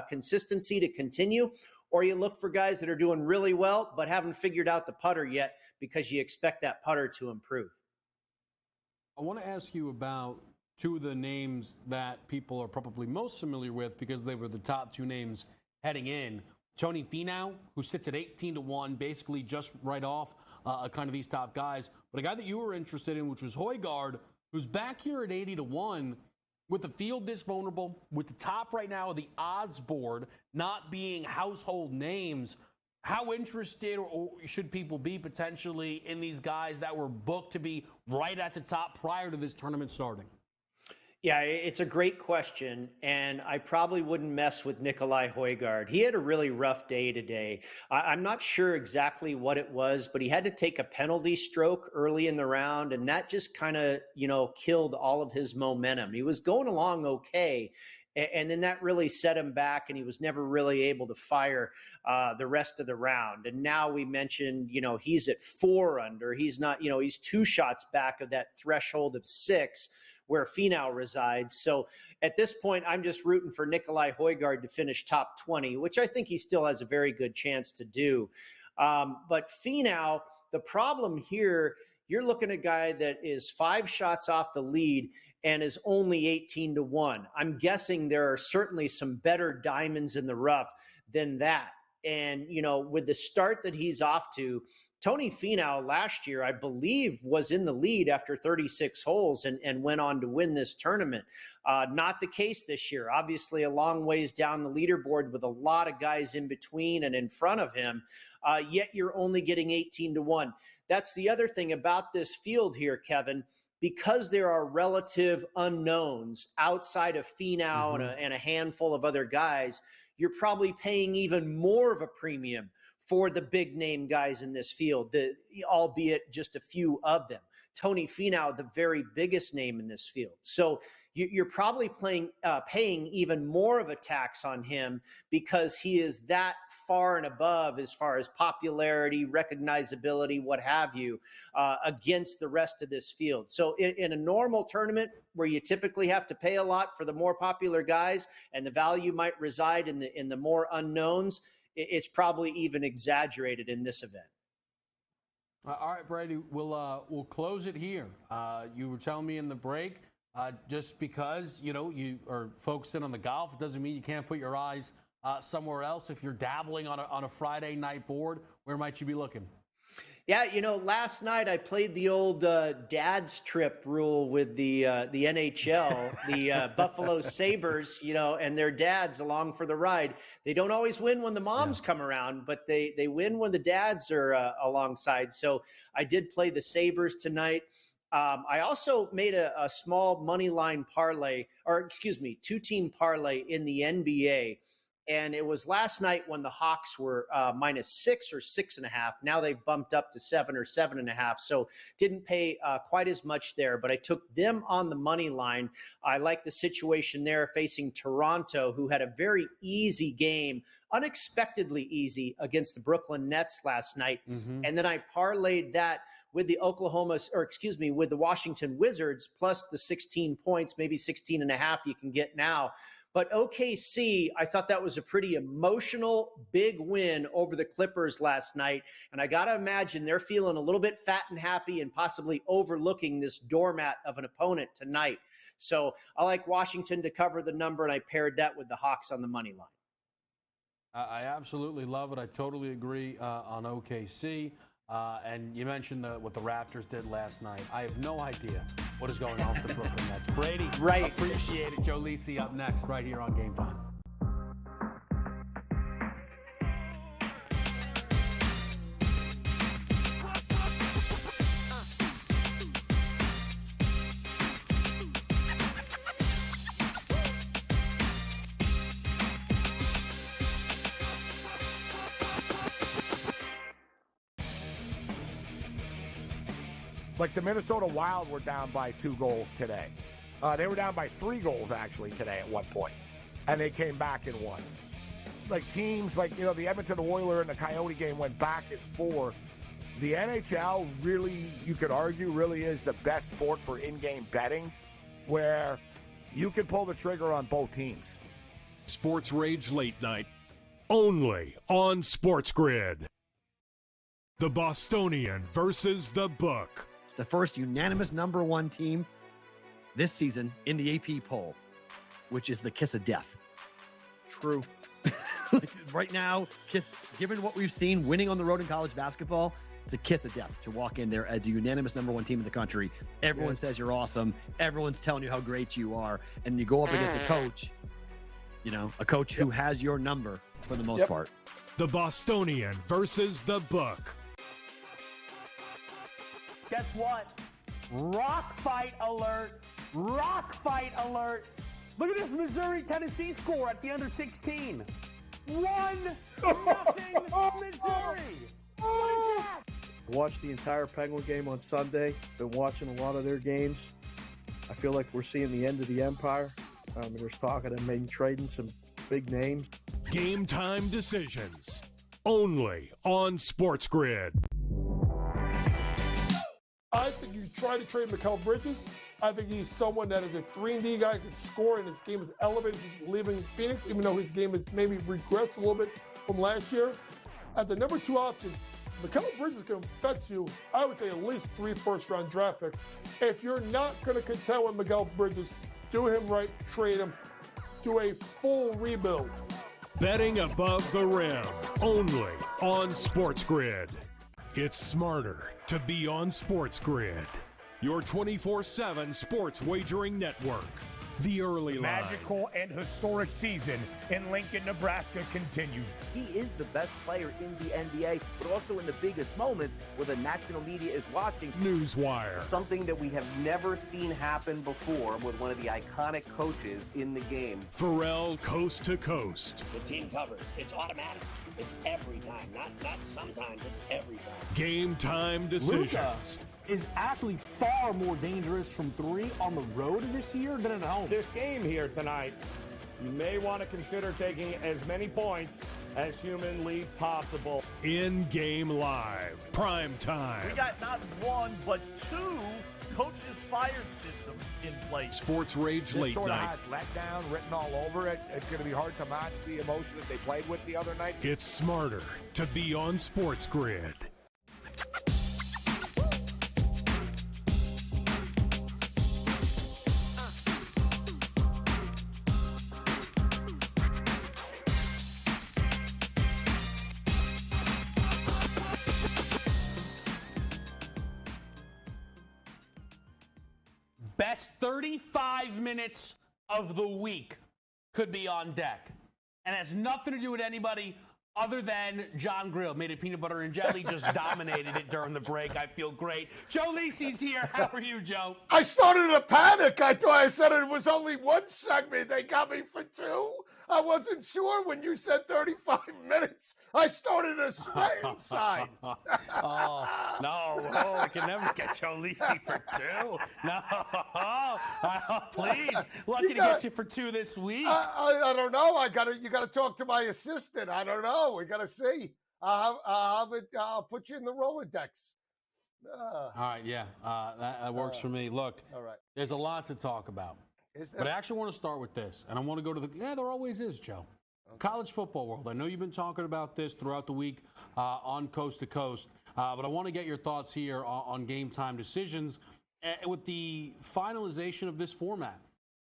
S17: consistency to continue, or you look for guys that are doing really well but haven't figured out the putter yet because you expect that putter to improve.
S1: I want to ask you about two of the names that people are probably most familiar with because they were the top two names heading in. Tony Finau, who sits at 18-1, basically just right off kind of these top guys. But a guy that you were interested in, which was Højgaard, who's back here at 80-1 with the field this vulnerable, with the top right now of the odds board not being household names. How interested or should people be potentially in these guys that were booked to be right at the top prior to this tournament starting?
S17: Yeah, it's a great question, and I probably wouldn't mess with Nicolai Højgaard. He had a really rough day today. I'm not sure exactly what it was, but he had to take a penalty stroke early in the round, and that just kind of, killed all of his momentum. He was going along okay, and then that really set him back, and he was never really able to fire the rest of the round. And now we mentioned, he's at 4 under. He's not, he's 2 shots back of that threshold of 6 where Finau resides. So at this point, I'm just rooting for Nicolai Højgaard to finish top 20, which I think he still has a very good chance to do. But Finau, the problem here, you're looking at a guy that is 5 shots off the lead and is only 18-1. I'm guessing there are certainly some better diamonds in the rough than that. And, with the start that he's off to, Tony Finau last year, I believe, was in the lead after 36 holes and went on to win this tournament. Not the case this year. Obviously, a long ways down the leaderboard with a lot of guys in between and in front of him, yet you're only getting 18-1. That's the other thing about this field here, Kevin. Because there are relative unknowns outside of Finau and a handful of other guys, you're probably paying even more of a premium for the big name guys in this field, albeit just a few of them. Tony Finau, the very biggest name in this field. So you're probably paying even more of a tax on him because he is that far and above as far as popularity, recognizability, what have you, against the rest of this field. So in a normal tournament where you typically have to pay a lot for the more popular guys and the value might reside in the more unknowns, it's probably even exaggerated in this event.
S1: All right, Brady, we'll close it here. You were telling me in the break, just because, you are focusing on the golf, it doesn't mean you can't put your eyes somewhere else. If you're dabbling on a Friday night board, where might you be looking?
S17: Yeah, last night I played the old dad's trip rule with the NHL, the Buffalo Sabres, and their dads along for the ride. They don't always win when the moms come around, but they win when the dads are alongside. So I did play the Sabres tonight. I also made a small money line parlay, two-team parlay in the NBA. And it was last night when the Hawks were -6 or 6.5. Now they've bumped up to 7 or 7.5. So didn't pay quite as much there, but I took them on the money line. I like the situation there facing Toronto, who had a very easy game, unexpectedly easy against the Brooklyn Nets last night.
S1: Mm-hmm.
S17: And then I parlayed that with the with the Washington Wizards plus the 16 points, maybe 16.5 you can get now. But OKC, I thought that was a pretty emotional, big win over the Clippers last night. And I got to imagine they're feeling a little bit fat and happy and possibly overlooking this doormat of an opponent tonight. So I like Washington to cover the number, and I paired that with the Hawks on the money line.
S1: I absolutely love it. I totally agree on OKC. And you mentioned what the Raptors did last night. I have no idea what is going on with the Brooklyn Nets. Brady,
S17: right.
S1: Appreciate it. Joe Lisi up next right here on Game Time.
S2: Like the Minnesota Wild were down by 2 goals today. They were down by 3 goals, actually, today at one point. And they came back and won. Like teams like, the Edmonton Oilers and the Coyote game went back and forth. The NHL really, you could argue, really is the best sport for in-game betting where you can pull the trigger on both teams.
S3: Sports Rage Late Night, only on SportsGrid. The Bostonian versus the Book.
S4: The first unanimous number 1 team this season in the AP poll, which is the kiss of death.
S5: True.
S4: Right now, given what we've seen winning on the road in college basketball, it's a kiss of death to walk in there as a unanimous number 1 team in the country. Everyone says you're awesome. Everyone's telling you how great you are. And you go up against a coach, a coach who has your number for the most part.
S3: The Bostonian versus the Book.
S10: Guess what? Rock fight alert. Rock fight alert. Look at this Missouri-Tennessee score at the under 16. 1-0 Missouri. What is that?
S5: Watched the entire Penguin game on Sunday. Been watching a lot of their games. I feel like we're seeing the end of the empire. There's talk of them maybe trading some big names.
S3: Game Time decisions. Only on SportsGrid.
S6: I think you try to trade Mikal Bridges. I think he's someone that is a 3-and-D guy, can score, and his game is elevated since leaving Phoenix, even though his game has maybe regressed a little bit from last year. At the number 2 option, Mikal Bridges can fetch you, I would say, at least 3 first-round draft picks. If you're not going to contend with Mikal Bridges, do him right, trade him, do a full rebuild.
S3: Betting above the rim, only on SportsGrid. It's smarter to be on SportsGrid, your 24/7 sports wagering network. The early line.
S14: Magical and historic season in Lincoln, Nebraska continues.
S8: He is the best player in the NBA, but also in the biggest moments where the national media is watching.
S3: Newswire.
S9: Something that we have never seen happen before with one of the iconic coaches in the game.
S3: Pharrell Coast to Coast.
S15: The team covers. It's automatic. It's every time. Not sometimes. It's every time.
S3: Game Time decisions.
S11: Luka is actually far more dangerous from 3 on the road this year than at home.
S7: This game here tonight, you may want to consider taking as many points as humanly possible.
S3: In-game live, prime time.
S12: We got not 1, but 2 coaches fired systems in place.
S3: Sports Rage
S2: This
S3: Late
S2: sort
S3: Night.
S2: of has letdown written all over it. It's going to be hard to match the emotion that they played with the other night.
S3: It's smarter to be on SportsGrid.
S1: Best 35 minutes of the week could be on deck. And has nothing to do with anybody other than John Grill. Made it peanut butter and jelly, just dominated it during the break. I feel great. Joe Lisi's here. How are you, Joe?
S2: I started to panic. I thought I said it was only one segment. They got me for two. I wasn't sure when you said 35 minutes. I started to sweat inside.
S1: No, I can never get Joe Lisi for two. No, please. Lucky to get you for two this week.
S2: I don't know. You gotta talk to my assistant. I don't know. We gotta see. I'll put you in the Rolodex.
S1: All right, yeah, that works for me. Look,
S2: all right.
S1: There's a lot to talk about. But I actually want to start with this, and I want to go to there always is, Joe. Okay. College football world. I know you've been talking about this throughout the week on Coast to Coast, but I want to get your thoughts here on game time decisions with the finalization of this format.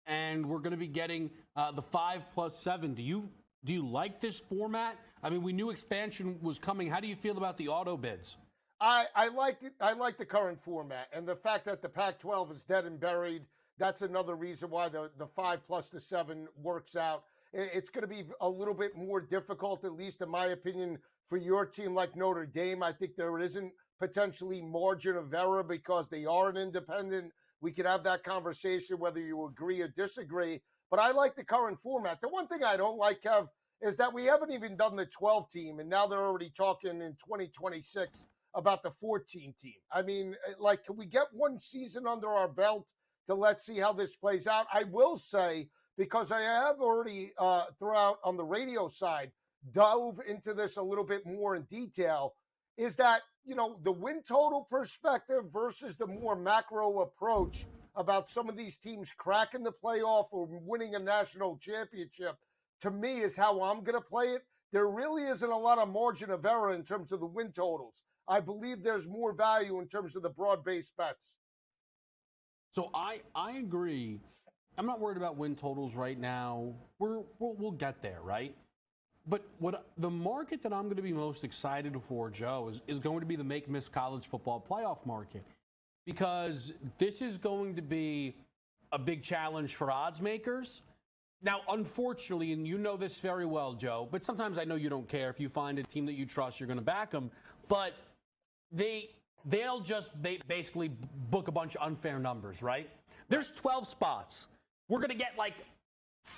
S1: And we're going to be getting the 5+7. Do you like this format? I mean, we knew expansion was coming. How do you feel about the auto bids?
S2: I like it. I like the current format, and the fact that the Pac-12 is dead and buried. That's another reason why the 5+7 works out. It's going to be a little bit more difficult, at least in my opinion, for your team like Notre Dame. I think there isn't potentially margin of error because they are an independent. We could have that conversation whether you agree or disagree. But I like the current format. The one thing I don't like, Kev, is that we haven't even done the 12 team, and now they're already talking in 2026 about the 14 team. I mean, like, can we get one season under our belt to let's see how this plays out? I will say, because I have already throughout on the radio side dove into this a little bit more in detail, is that, the win total perspective versus the more macro approach about some of these teams cracking the playoff or winning a national championship, to me is how I'm going to play it. There really isn't a lot of margin of error in terms of the win totals. I believe there's more value in terms of the broad-based bets.
S1: So I agree. I'm not worried about win totals right now. We'll get there, right? But what the market that I'm going to be most excited for, Joe, is going to be the make-miss college football playoff market, because this is going to be a big challenge for odds makers. Now, unfortunately, and you know this very well, Joe, but sometimes I know you don't care. If you find a team that you trust, you're going to back them. But they basically book a bunch of unfair numbers, right? There's 12 spots. We're going to get like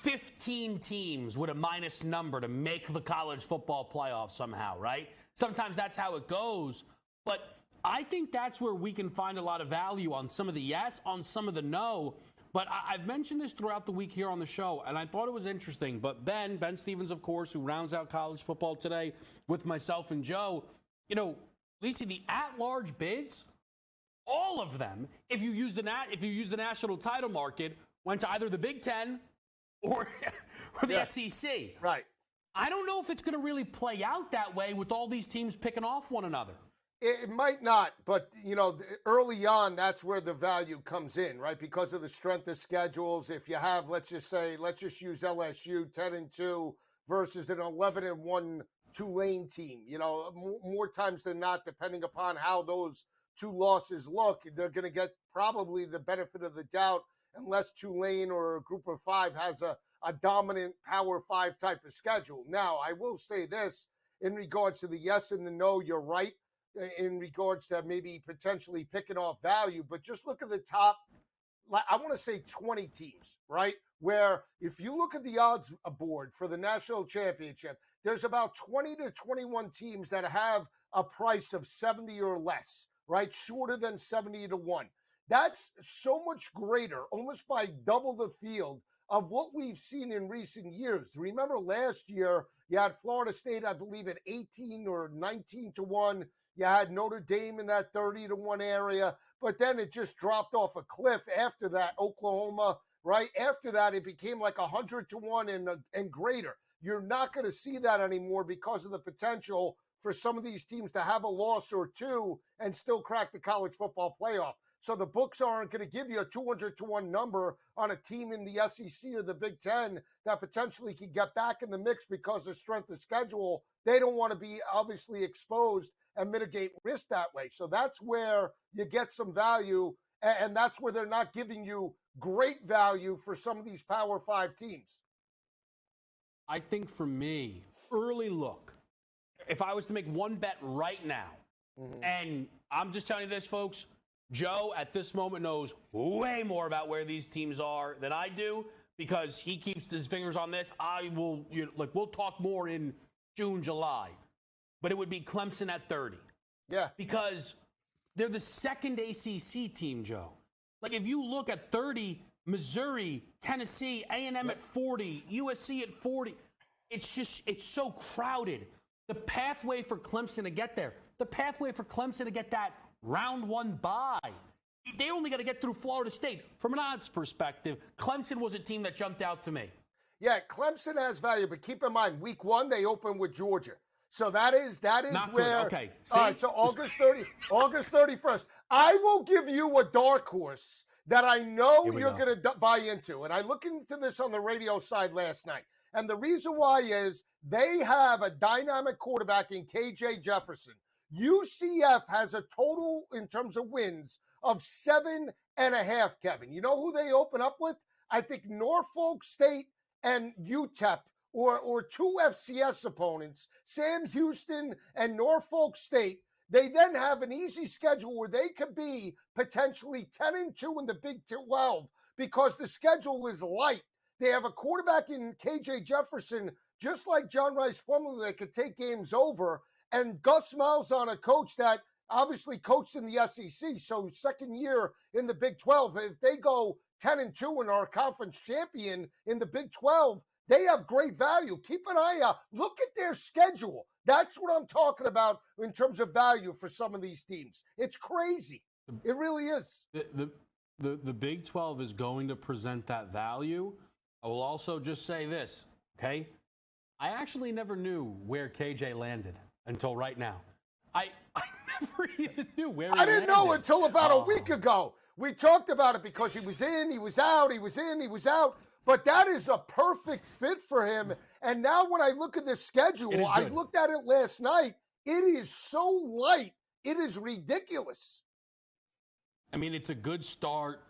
S1: 15 teams with a minus number to make the college football playoff somehow, right? Sometimes that's how it goes. But I think that's where we can find a lot of value on some of the yes, on some of the no. But I've mentioned this throughout the week here on the show, and I thought it was interesting. But Ben Stevens, of course, who rounds out college football today with myself and Joe, Lisa, the at-large bids, all of them, if you use the national title market, went to either the Big Ten or the SEC.
S2: Right.
S1: I don't know if it's going to really play out that way with all these teams picking off one another.
S2: It might not, but, early on, that's where the value comes in, right? Because of the strength of schedules. If you have, let's just use LSU 10-2 versus an 11-1 Tulane team, more times than not, depending upon how those two losses look, they're going to get probably the benefit of the doubt unless Tulane or a group of five has a dominant Power 5 type of schedule. Now, I will say this in regards to the yes and the no, you're right in regards to maybe potentially picking off value, but just look at the top, I want to say 20 teams, right? Where if you look at the odds board for the national championship, there's about 20 to 21 teams that have a price of 70 or less, right? Shorter than 70-1. That's so much greater, almost by double the field of what we've seen in recent years. Remember last year, you had Florida State, I believe, at 18 or 19-1. You had Notre Dame in that 30-1 area, but then it just dropped off a cliff after that. Oklahoma, right? After that, it became like 100-1 and greater. You're not going to see that anymore because of the potential for some of these teams to have a loss or two and still crack the college football playoff. So the books aren't going to give you a 200-1 number on a team in the SEC or the Big Ten that potentially could get back in the mix because of strength of schedule. They don't want to be obviously exposed and mitigate risk that way. So that's where you get some value.
S18: And that's where they're not giving you great value for some of these Power 5 teams.
S1: I think for me, early look, if I was to make one bet right now, and I'm just telling you this, folks, Joe at this moment knows way more about where these teams are than I do because he keeps his fingers on this. We'll talk more in June, July, but it would be Clemson at 30.
S18: Yeah.
S1: Because they're the second ACC team, Joe. Like if you look at 30, Missouri, Tennessee, A&M at 40, USC at 40, it's so crowded. The pathway for Clemson to get there, the pathway for Clemson to get that round one bye, they only got to get through Florida State. From an odds perspective, Clemson was a team that jumped out to me.
S18: Yeah, Clemson has value, but keep in mind, week 1, they open with Georgia. So that is
S1: Not
S18: where.
S1: good. Okay.
S18: All right, so August 31st. I will give you a dark horse that I know you're going to buy into. And I looked into this on the radio side last night. And the reason why is they have a dynamic quarterback in KJ Jefferson. UCF has a total in terms of wins of 7.5, Kevin. You know who they open up with? I think Norfolk State and UTEP, or two FCS opponents, Sam Houston and Norfolk State. They then have an easy schedule where they could be potentially 10-2 in the Big 12 because the schedule is light. They have a quarterback in KJ Jefferson, just like John Rice Plumlee, that could take games over. And Gus Malzahn, a coach that obviously coached in the SEC, so second year in the Big 12. If they go 10-2 and are a conference champion in the Big 12, they have great value. Keep an eye out. Look at their schedule. That's what I'm talking about in terms of value for some of these teams. It's crazy. It really is.
S1: The Big 12 is going to present that value. I will also just say this, okay? I actually never knew where KJ landed until right now. I never even knew where he landed.
S18: I didn't know until about a week ago. We talked about it because he was in, he was out, he was in, he was out. But that is a perfect fit for him. And now when I look at the schedule, I looked at it last night. It is so light. It is ridiculous.
S1: I mean, it's a good start.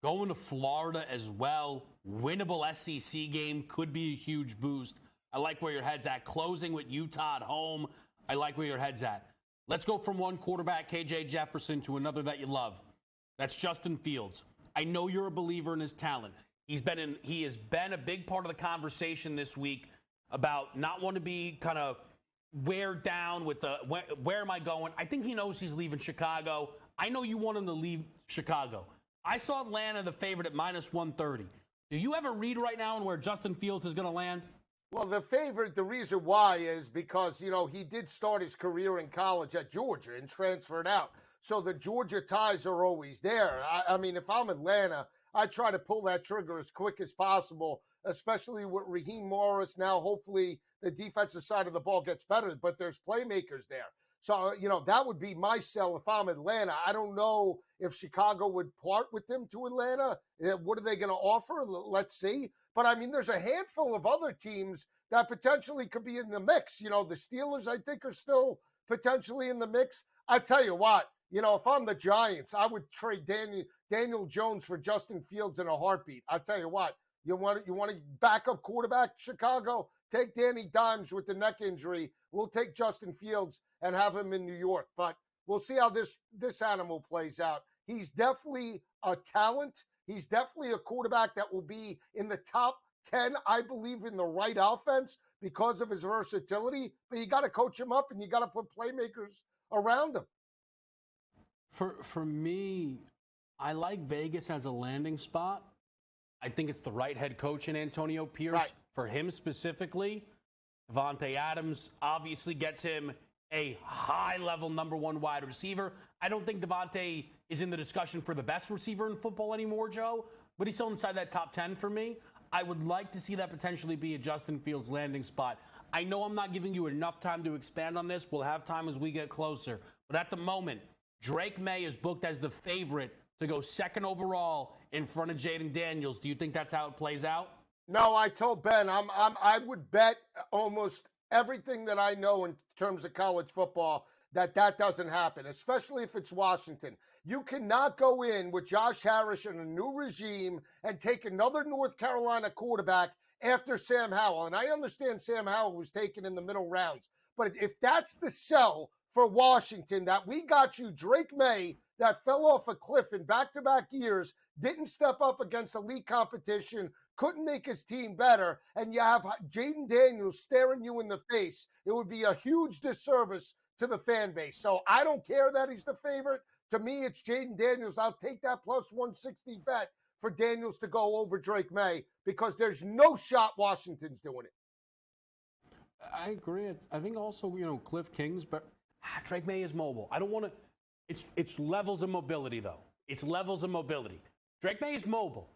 S1: Going to Florida as well. Winnable SEC game could be a huge boost. I like where your head's at. Closing with Utah at home. I like where your head's at. Let's go from one quarterback, KJ Jefferson, to another that you love. That's Justin Fields. I know you're a believer in his talent. He has been a big part of the conversation this week about not wanting to be kind of wear down with the where am I going? I think he knows he's leaving Chicago. I know you want him to leave Chicago. I saw Atlanta the favorite at -130. Do you have a read right now on where Justin Fields is going to land?
S18: Well, the favorite, the reason why is because, he did start his career in college at Georgia and transferred out. So the Georgia ties are always there. I mean, if I'm Atlanta, I try to pull that trigger as quick as possible, especially with Raheem Morris. Now, hopefully, the defensive side of the ball gets better, but there's playmakers there. So, that would be my sell if I'm Atlanta. I don't know if Chicago would part with him to Atlanta. What are they going to offer? Let's see. But, I mean, there's a handful of other teams that potentially could be in the mix. The Steelers, I think, are still potentially in the mix. I tell you what, if I'm the Giants, I would trade Daniel Jones for Justin Fields in a heartbeat. I tell you what, you want a backup quarterback, Chicago? Take Danny Dimes with the neck injury. We'll take Justin Fields and have him in New York. But we'll see how this animal plays out. He's definitely a talent. He's definitely a quarterback that will be in the top 10, I believe, in the right offense because of his versatility. But you got to coach him up and you got to put playmakers around him.
S1: For me, I like Vegas as a landing spot. I think it's the right head coach in Antonio Pierce.
S18: Right.
S1: For him specifically, Davante Adams obviously gets him a high-level number one wide receiver. I don't think Davante is in the discussion for the best receiver in football anymore, Joe, but he's still inside that top 10 for me. I would like to see that potentially be a Justin Fields landing spot. I know I'm not giving you enough time to expand on this. We'll have time as we get closer. But at the moment, Drake May is booked as the favorite to go second overall in front of Jaden Daniels. Do you think that's how it plays out?
S18: No, I told Ben I would bet almost everything that I know in terms of college football that doesn't happen, especially if it's Washington. You cannot go in with Josh Harris and a new regime and take another North Carolina quarterback after Sam Howell. And I understand Sam Howell was taken in the middle rounds. But if that's the sell for Washington, that we got you Drake May, that fell off a cliff in back-to-back years, didn't step up against elite competition, couldn't make his team better, and you have Jaden Daniels staring you in the face, it would be a huge disservice to the fan base. So I don't care that he's the favorite. To me, it's Jaden Daniels. I'll take that plus 160 bet for Daniels to go over Drake May because there's no shot Washington's doing it.
S1: I agree. I think also, Cliff Kings, but Drake May is mobile. I don't want to. It's levels of mobility, though. It's levels of mobility. Drake May is mobile.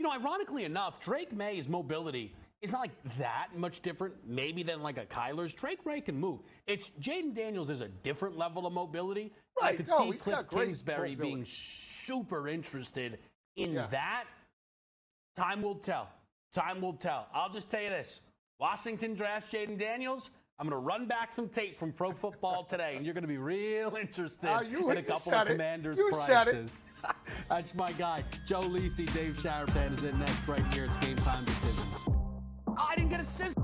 S1: Ironically enough, Drake May's mobility is not like that much different, maybe than like a Kyler's. Drake May can move. It's Jaden Daniels is a different level of mobility.
S18: Right.
S1: I could see Cliff Kingsbury being super interested in that. Time will tell. Time will tell. I'll just tell you this. Washington drafts Jaden Daniels. I'm going to run back some tape from Pro Football Today, and you're going to be real interested in a couple of Commanders prices. That's my guy. Joe Lisi, Dave Sharapan is in next right here. It's Game Time Decisions. Oh, I didn't get a scissor.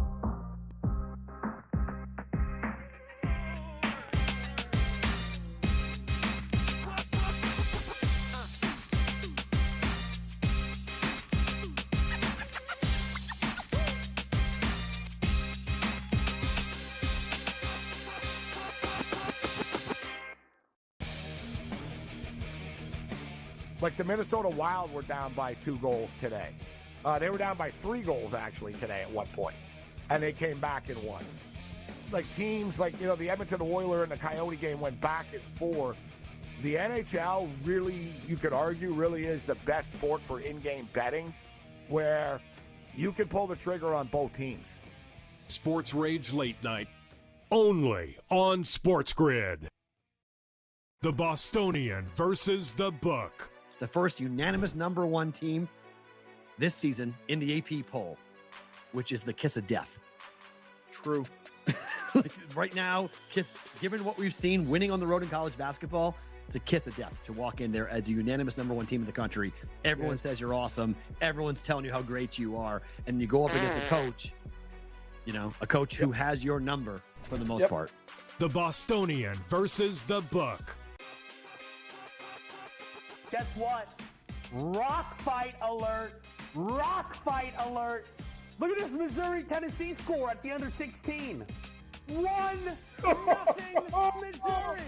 S2: Like the Minnesota Wild were down by 2 goals today. They were down by 3 goals, actually, today at one point. And they came back and won. Like teams like, the Edmonton Oilers and the Coyote game went back and forth. The NHL really, you could argue, really is the best sport for in-game betting where you can pull the trigger on both teams.
S3: Sports Rage Late Night, only on SportsGrid. The Bostonian versus the Book.
S4: The first unanimous number 1 team this season in the AP poll, which is the kiss of death.
S5: True.
S4: Right now, given what we've seen winning on the road in college basketball, it's a kiss of death to walk in there as a unanimous number 1 team in the country. Everyone says you're awesome. Everyone's telling you how great you are. And you go up against a coach, who has your number for the most part.
S3: The Bostonian versus the Book.
S10: Guess what? Rock fight alert. Rock fight alert. Look at this Missouri-Tennessee score at the under 16. 1-0 Missouri.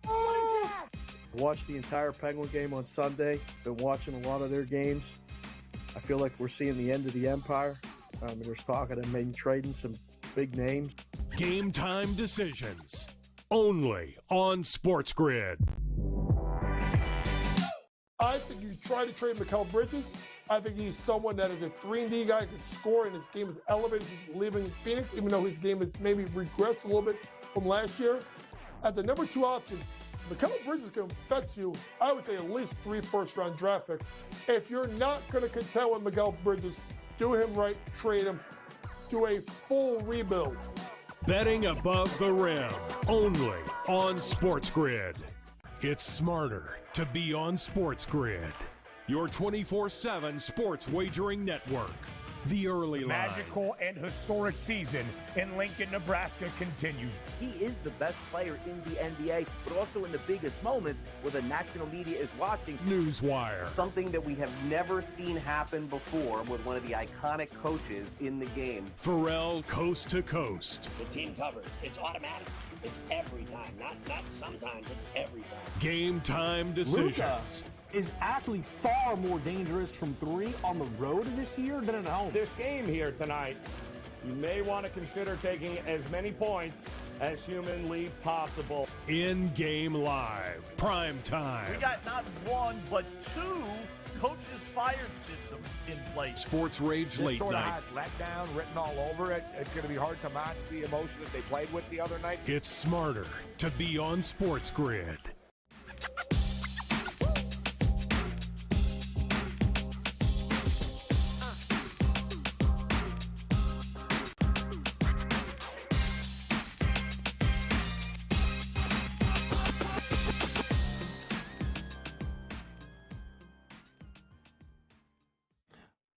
S10: What is that?
S5: Watched the entire Penguin game on Sunday. Been watching a lot of their games. I feel like we're seeing the end of the empire. There's talk of them maybe trading some big names.
S3: Game Time Decisions, only on SportsGrid.
S6: I think you try to trade Mikal Bridges. I think he's someone that is a 3-and-D guy, can score, and his game is elevated since leaving Phoenix, even though his game has maybe regressed a little bit from last year. As the number 2 option, Mikal Bridges can fetch you, I would say, at least 3 first-round draft picks. If you're not going to contend with Mikal Bridges, do him right, trade him, do a full rebuild.
S3: Betting above the rim, only on SportsGrid. It's smarter to be on SportsGrid, your 24/7 sports wagering network. The early line.
S14: Magical and historic season in Lincoln, Nebraska continues.
S8: He is the best player in the NBA, but also in the biggest moments where the national media is watching.
S3: Newswire.
S9: Something that we have never seen happen before with one of the iconic coaches in the game.
S3: Pharrell Coast to Coast.
S15: The team covers. It's automatic. It's every time. Not sometimes. It's every time.
S3: Game Time Decisions.
S11: Luka is actually far more dangerous from 3 on the road this year than at home.
S7: This game here tonight, you may want to consider taking as many points as humanly possible.
S3: In-game live, prime time.
S12: We got not 1, but 2 coaches fired systems in place.
S3: Sports Rage
S2: This
S3: Late
S2: sort
S3: Night.
S2: of has letdown written all over it. It's going to be hard to match the emotion that they played with the other night.
S3: It's smarter to be on SportsGrid.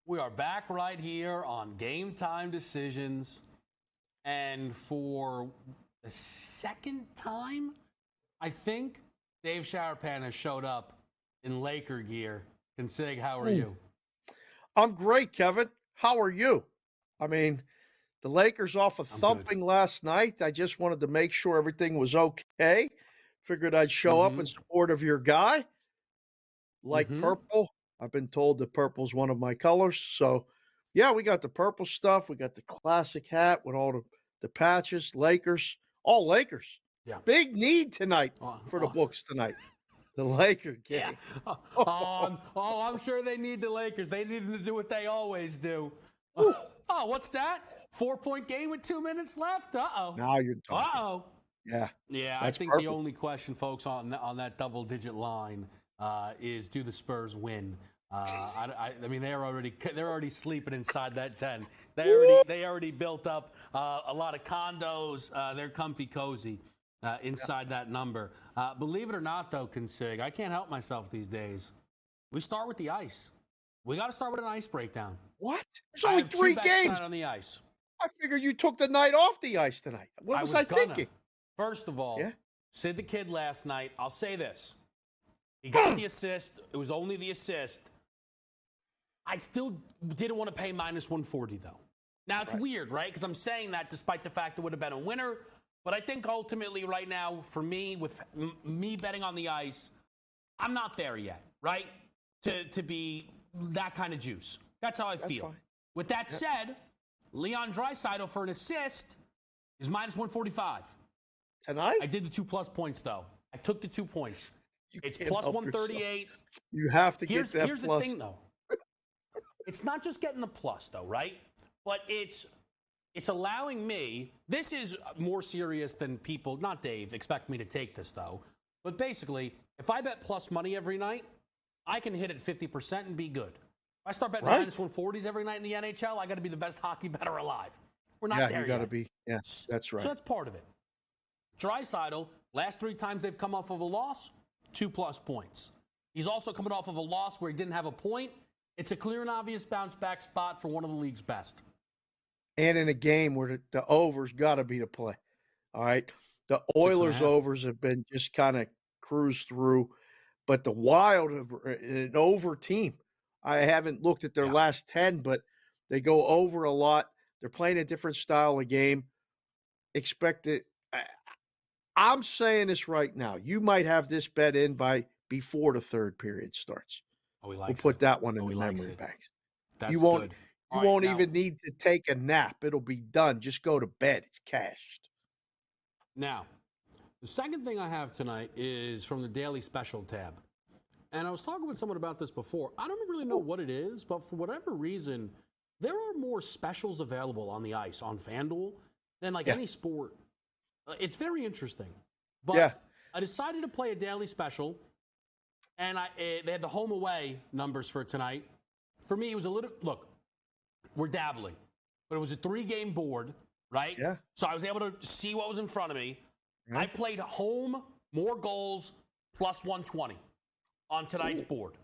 S1: We are back right here on Game Time Decisions. And for the second time, I think, Dave Showerpan has showed up in Laker gear. Consig, how are you?
S5: I'm great, Kevin. How are you? I mean, the Lakers off a thumping last night. I just wanted to make sure everything was okay. Figured I'd show up in support of your guy. Like purple. I've been told that purple's one of my colors. So, yeah, we got the purple stuff. We got the classic hat with all the patches. Lakers. All Lakers.
S1: Yeah.
S5: Big need tonight for the books tonight. The Laker game.
S1: Yeah. I'm sure they need the Lakers. They need them to do what they always do. What's that? 4-point game with 2 minutes left? Uh-oh.
S5: Now you're talking.
S1: Uh-oh.
S5: Yeah.
S1: Yeah,
S5: That's
S1: I think
S5: perfect.
S1: the only question, folks, on that double-digit line is, do the Spurs win? I mean, they're already sleeping inside that tent. They already built up a lot of condos. They're comfy cozy inside that number. Believe it or not, though, Consig, I can't help myself these days. We start with the ice. We got to start with an ice breakdown.
S5: What? There's only 3 games
S1: on the ice.
S5: I figured you took the night off the ice tonight. What was I thinking?
S1: First of all, Sid the Kid last night, I'll say this. He got the assist. It was only the assist. I still didn't want to pay minus 140, though. Now, it's weird, right? Because I'm saying that despite the fact it would have been a winner. But I think ultimately right now, for me, with me betting on the ice, I'm not there yet, right? To be that kind of juice. That's how I feel.
S5: Fine.
S1: With that said, Leon Draisaitl for an assist is minus 145.
S5: Tonight?
S1: I did the 2+ points, though. I took the 2 points. It's
S5: can't
S1: plus
S5: help
S1: 138.
S5: You have to
S1: Here's
S5: get that
S1: the
S5: plus.
S1: thing, though. It's not just getting the plus, though, right? But it's allowing me. This is more serious than people, not Dave, expect me to take this, though. But basically, if I bet plus money every night, I can hit it 50% and be good. If I start betting minus 140s every night in the NHL, I got to be the best hockey bettor alive. We're not there yet.
S5: You got to be. Yeah, that's right.
S1: So that's part of it. Draisaitl, last 3 times they've come off of a loss, 2+ points. He's also coming off of a loss where he didn't have a point. It's a clear and obvious bounce back spot for one of the league's best.
S5: And in a game where the overs got to be the play. All right. The Oilers overs have been just kind of cruised through, but the Wild are an over team. I haven't looked at their last 10, but they go over a lot. They're playing a different style of game. Expect it. I'm saying this right now. You might have this bet in before the third period starts.
S1: We'll
S5: put that one in the memory banks.
S1: That's
S5: you won't.
S1: good.
S5: You won't even need to take a nap. It'll be done. Just go to bed. It's cashed.
S1: Now, the second thing I have tonight is from the Daily Special tab. And I was talking with someone about this before. I don't really know what it is, but for whatever reason, there are more specials available on the ice on FanDuel than any sport. It's very interesting. But I decided to play a daily special, and they had the home away numbers for tonight. For me, it was a little, look, we're dabbling, but it was a 3-game board, right?
S5: Yeah.
S1: So I was able to see what was in front of me. Right. I played home, more goals, plus 120 on tonight's board.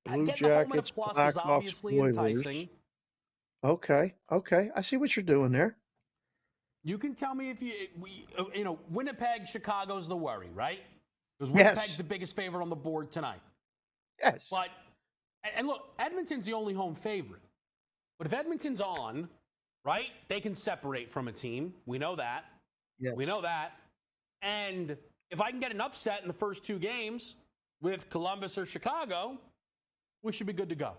S5: Blue
S1: Getting the home and a
S5: Jackets,
S1: plus is
S5: Blackhawks,
S1: obviously
S5: Oilers.
S1: enticing.
S5: Okay. I see what you're doing there.
S1: You can tell me if Winnipeg, Chicago's the worry, right? Because Winnipeg's the biggest favorite on the board tonight.
S5: Yes.
S1: But, and look, Edmonton's the only home favorite. But if Edmonton's on, right, they can separate from a team. We know that.
S5: Yes.
S1: We know that. And if I can get an upset in the first 2 games with Columbus or Chicago, we should be good to go.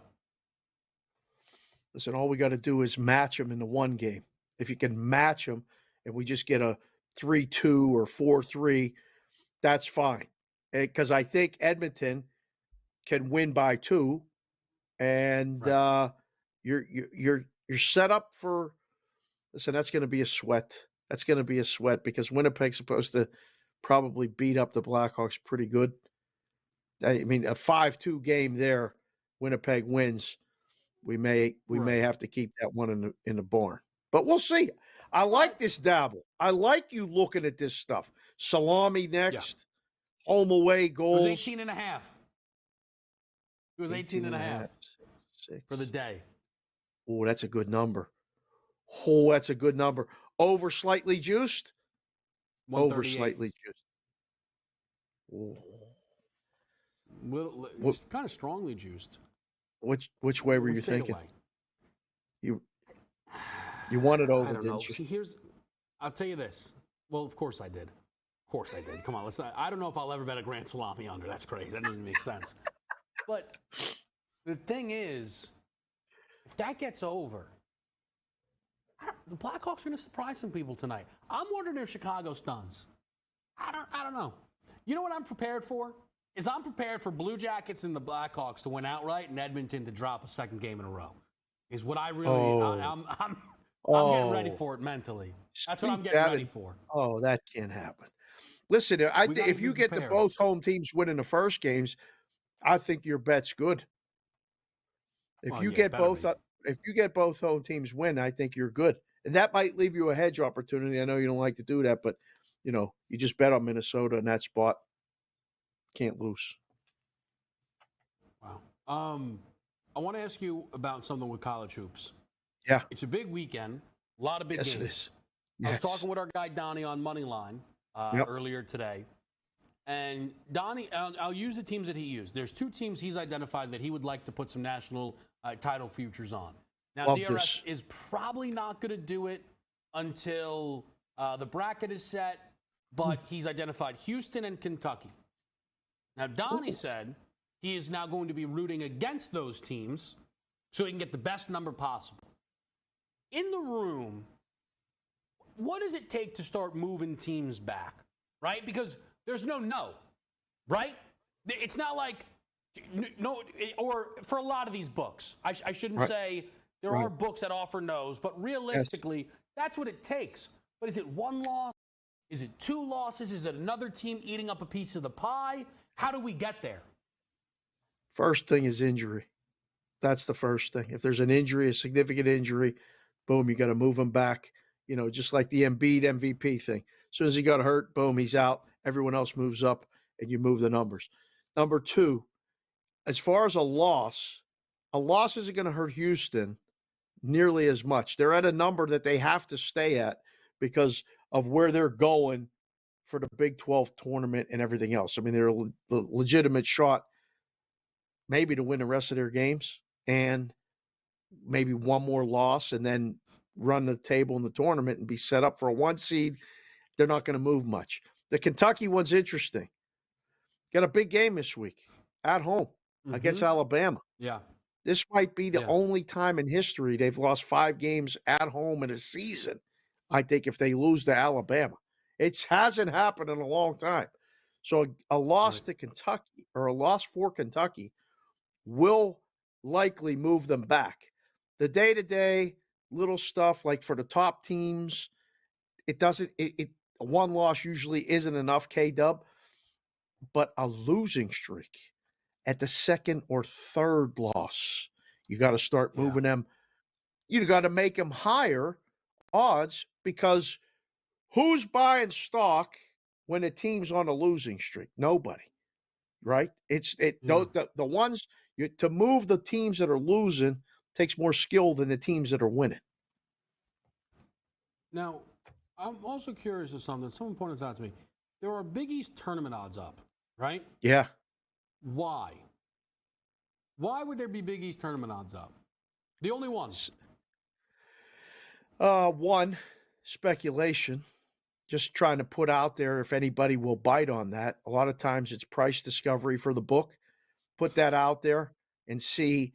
S5: Listen, all we got to do is match them in the one game. If you can match them and we just get a 3-2 or 4-3, that's fine. Because I think Edmonton can win by 2, and you're set up for. Listen, that's going to be a sweat. That's going to be a sweat because Winnipeg's supposed to probably beat up the Blackhawks pretty good. I mean, a 5-2 game there, Winnipeg wins. We may have to keep that one in the barn, but we'll see. I like this dabble. I like you looking at this stuff. Salami next, home away goals.
S1: It was 18.5. It was 18.5. for the day.
S5: Oh, that's a good number. Oh, that's a good number. Over slightly juiced? Over
S1: 138.
S5: slightly juiced. Oh.
S1: It's kind of strongly juiced.
S5: Which way were you
S1: Stay
S5: thinking?
S1: away.
S5: You wanted over,
S1: I don't know.
S5: didn't you?
S1: See, I'll tell you this. Well, of course I did. Of course I did. Come on, I don't know if I'll ever bet a Grand Salami under. That's crazy. That doesn't make sense. But the thing is, if that gets over, the Blackhawks are going to surprise some people tonight. I'm wondering if Chicago stuns. I don't know. You know what I'm prepared for? I'm prepared for Blue Jackets and the Blackhawks to win outright and Edmonton to drop a second game in a row. Is what I really I'm getting ready for it mentally. That's what I'm getting ready for.
S5: Oh, that can't happen. Listen, if you get the both home teams winning the first games, I think your bet's good. If you get both home teams win, I think you're good. And that might leave you a hedge opportunity. I know you don't like to do that, but you just bet on Minnesota in that spot. Can't lose.
S1: Wow. I want to ask you about something with college hoops.
S5: Yeah.
S1: It's a big weekend. A lot of big games.
S5: It is.
S1: I was talking with our guy Donnie on Moneyline earlier today. And Donnie, I'll use the teams that he used. There's two teams he's identified that he would like to put some national title futures on. Now, DRS is probably not going to do it until the bracket is set, but he's identified Houston and Kentucky. Now, Donnie said he is now going to be rooting against those teams so he can get the best number possible. In the room, what does it take to start moving teams back, right? Because there's no, right? It's not like, no, or for a lot of these books, I shouldn't say there are books that offer no's, but realistically, that's what it takes. But is it one loss? Is it two losses? Is it another team eating up a piece of the pie? How do we get there?
S5: First thing is injury. That's the first thing. If there's an injury, a significant injury, boom, you got to move him back. Just like the Embiid MVP thing. As soon as he got hurt, boom, he's out. Everyone else moves up, and you move the numbers. Number two, as far as a loss isn't going to hurt Houston nearly as much. They're at a number that they have to stay at because of where they're going for the Big 12 tournament and everything else. I mean, they're a legitimate shot maybe to win the rest of their games and maybe one more loss and then run the table in the tournament and be set up for a 1 seed. They're not going to move much. The Kentucky one's interesting. Got a big game this week at home against Alabama.
S1: Yeah.
S5: This might be the only time in history they've lost 5 games at home in a season, I think, if they lose to Alabama. It hasn't happened in a long time. So a loss to Kentucky or a loss for Kentucky will likely move them back. The day-to-day little stuff, like for the top teams, one loss usually isn't enough, K-Dub, but a losing streak at the second or third loss, you got to start moving them. You got to make them higher odds because who's buying stock when the team's on a losing streak? Nobody, right? The ones to move the teams that are losing takes more skill than the teams that are winning.
S1: Now, I'm also curious of something. Someone pointed out to me. There are Big East tournament odds up, right?
S5: Yeah.
S1: Why? Why would there be Big East tournament odds up? The only ones.
S5: One, speculation. Just trying to put out there if anybody will bite on that. A lot of times it's price discovery for the book. Put that out there and see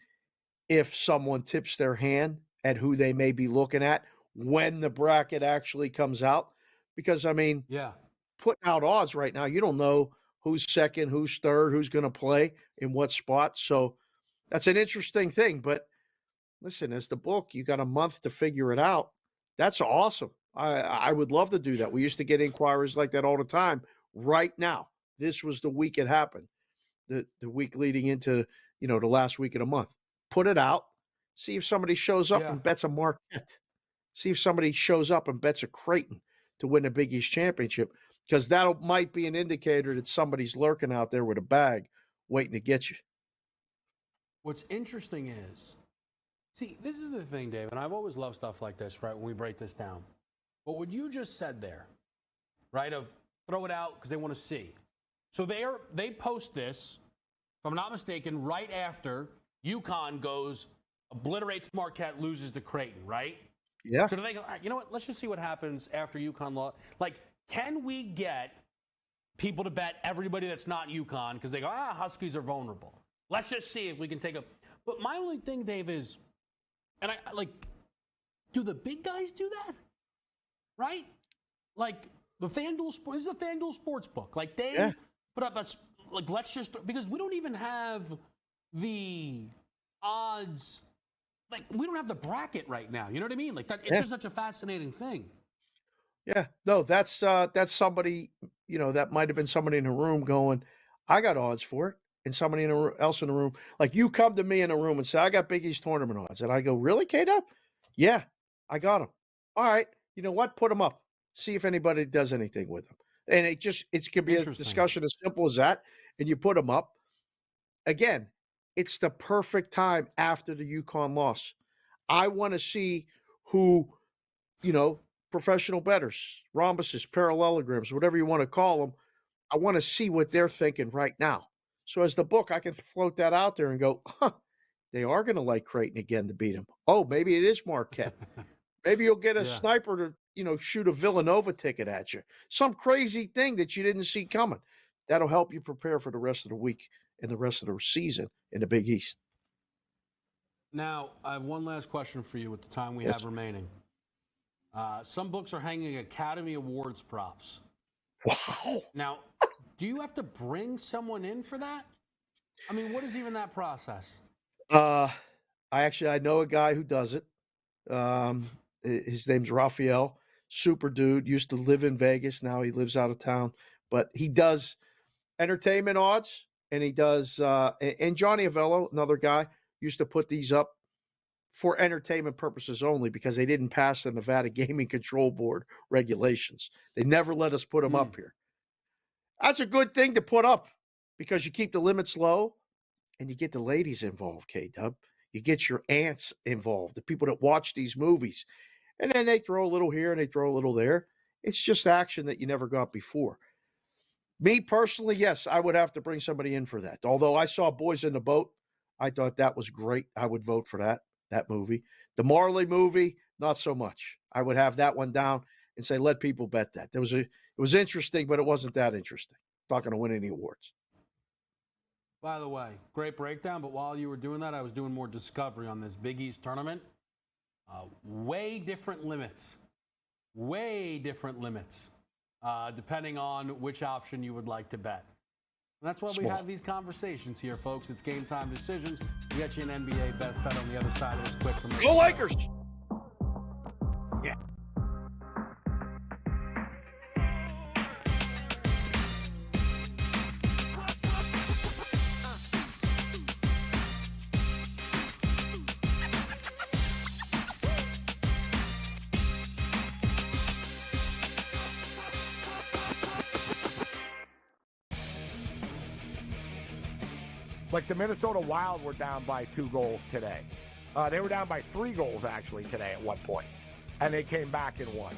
S5: if someone tips their hand at who they may be looking at when the bracket actually comes out. Because, I mean, putting out odds right now, you don't know who's second, who's third, who's going to play in what spot. So that's an interesting thing. But listen, as the book, you got a month to figure it out. That's awesome. I would love to do that. We used to get inquiries like that all the time. Right now, this was the week it happened, the week leading into, the last week of the month. Put it out. See if somebody shows up and bets a Marquette. See if somebody shows up and bets a Creighton to win a Big East championship, because that might be an indicator that somebody's lurking out there with a bag waiting to get you.
S1: What's interesting is, see, this is the thing, Dave, and I've always loved stuff like this, right, when we break this down. But what you just said there, right, of throw it out because they want to see. So they post this, if I'm not mistaken, right after UConn goes, obliterates Marquette, loses to Creighton, right?
S5: Yeah.
S1: So do they go, all right, you know what, let's just see what happens after UConn lost. Like, can we get people to bet everybody that's not UConn because they go, Huskies are vulnerable. Let's just see if we can take a. But my only thing, Dave, is, and I like, do the big guys do that? Right? Like the FanDuel this is a FanDuel sports book. Like they put up let's just, because we don't even have the odds. Like we don't have the bracket right now. You know what I mean? Like that. It's just such a fascinating thing.
S5: Yeah, no, that's somebody, that might have been somebody in the room going, I got odds for it. And somebody else in the room, like you come to me in a room and say, I got Big East tournament odds. And I go, really, K-Dub? Yeah, I got them. All right, you know what? Put them up. See if anybody does anything with them. And it could be a discussion as simple as that. And you put them up. Again, it's the perfect time after the UConn loss. I want to see who, professional bettors, rhombuses, parallelograms, whatever you want to call them. I want to see what they're thinking right now. So as the book, I can float that out there and go, they are going to like Creighton again to beat them. Oh, maybe it is Marquette. Maybe you'll get a sniper to, shoot a Villanova ticket at you. Some crazy thing that you didn't see coming. That'll help you prepare for the rest of the week and the rest of the season in the Big East.
S1: Now, I have one last question for you with the time we have remaining. Some books are hanging Academy Awards props.
S5: Wow.
S1: Now, do you have to bring someone in for that? I mean, what is even that process?
S5: I know a guy who does it. His name's Raphael. Super dude. Used to live in Vegas. Now he lives out of town. But he does entertainment odds, and he does and Johnny Avello, another guy, used to put these up for entertainment purposes only because they didn't pass the Nevada Gaming Control Board regulations. They never let us put them up here. That's a good thing to put up because you keep the limits low and you get the ladies involved, K-Dub. You get your aunts involved, the people that watch these movies. And then they throw a little here and they throw a little there. It's just action that you never got before. Me personally, yes, I would have to bring somebody in for that. Although I saw Boys in the Boat, I thought that was great. I would vote for that movie. The Marley movie, not so much. I would have that one down and say, let people bet that. It was interesting, but it wasn't that interesting. Not going to win any awards.
S1: By the way, great breakdown, but while you were doing that, I was doing more discovery on this Big East tournament. Way different limits. Depending on which option you would like to bet. And that's why we have these conversations here, folks. It's Game Time Decisions. We got you an NBA best bet on the other side of this quick commercial.
S5: Go Lakers!
S1: Yeah.
S2: Like the Minnesota Wild were down by 2 goals today. They were down by 3 goals, actually, today at one point. And they came back and won.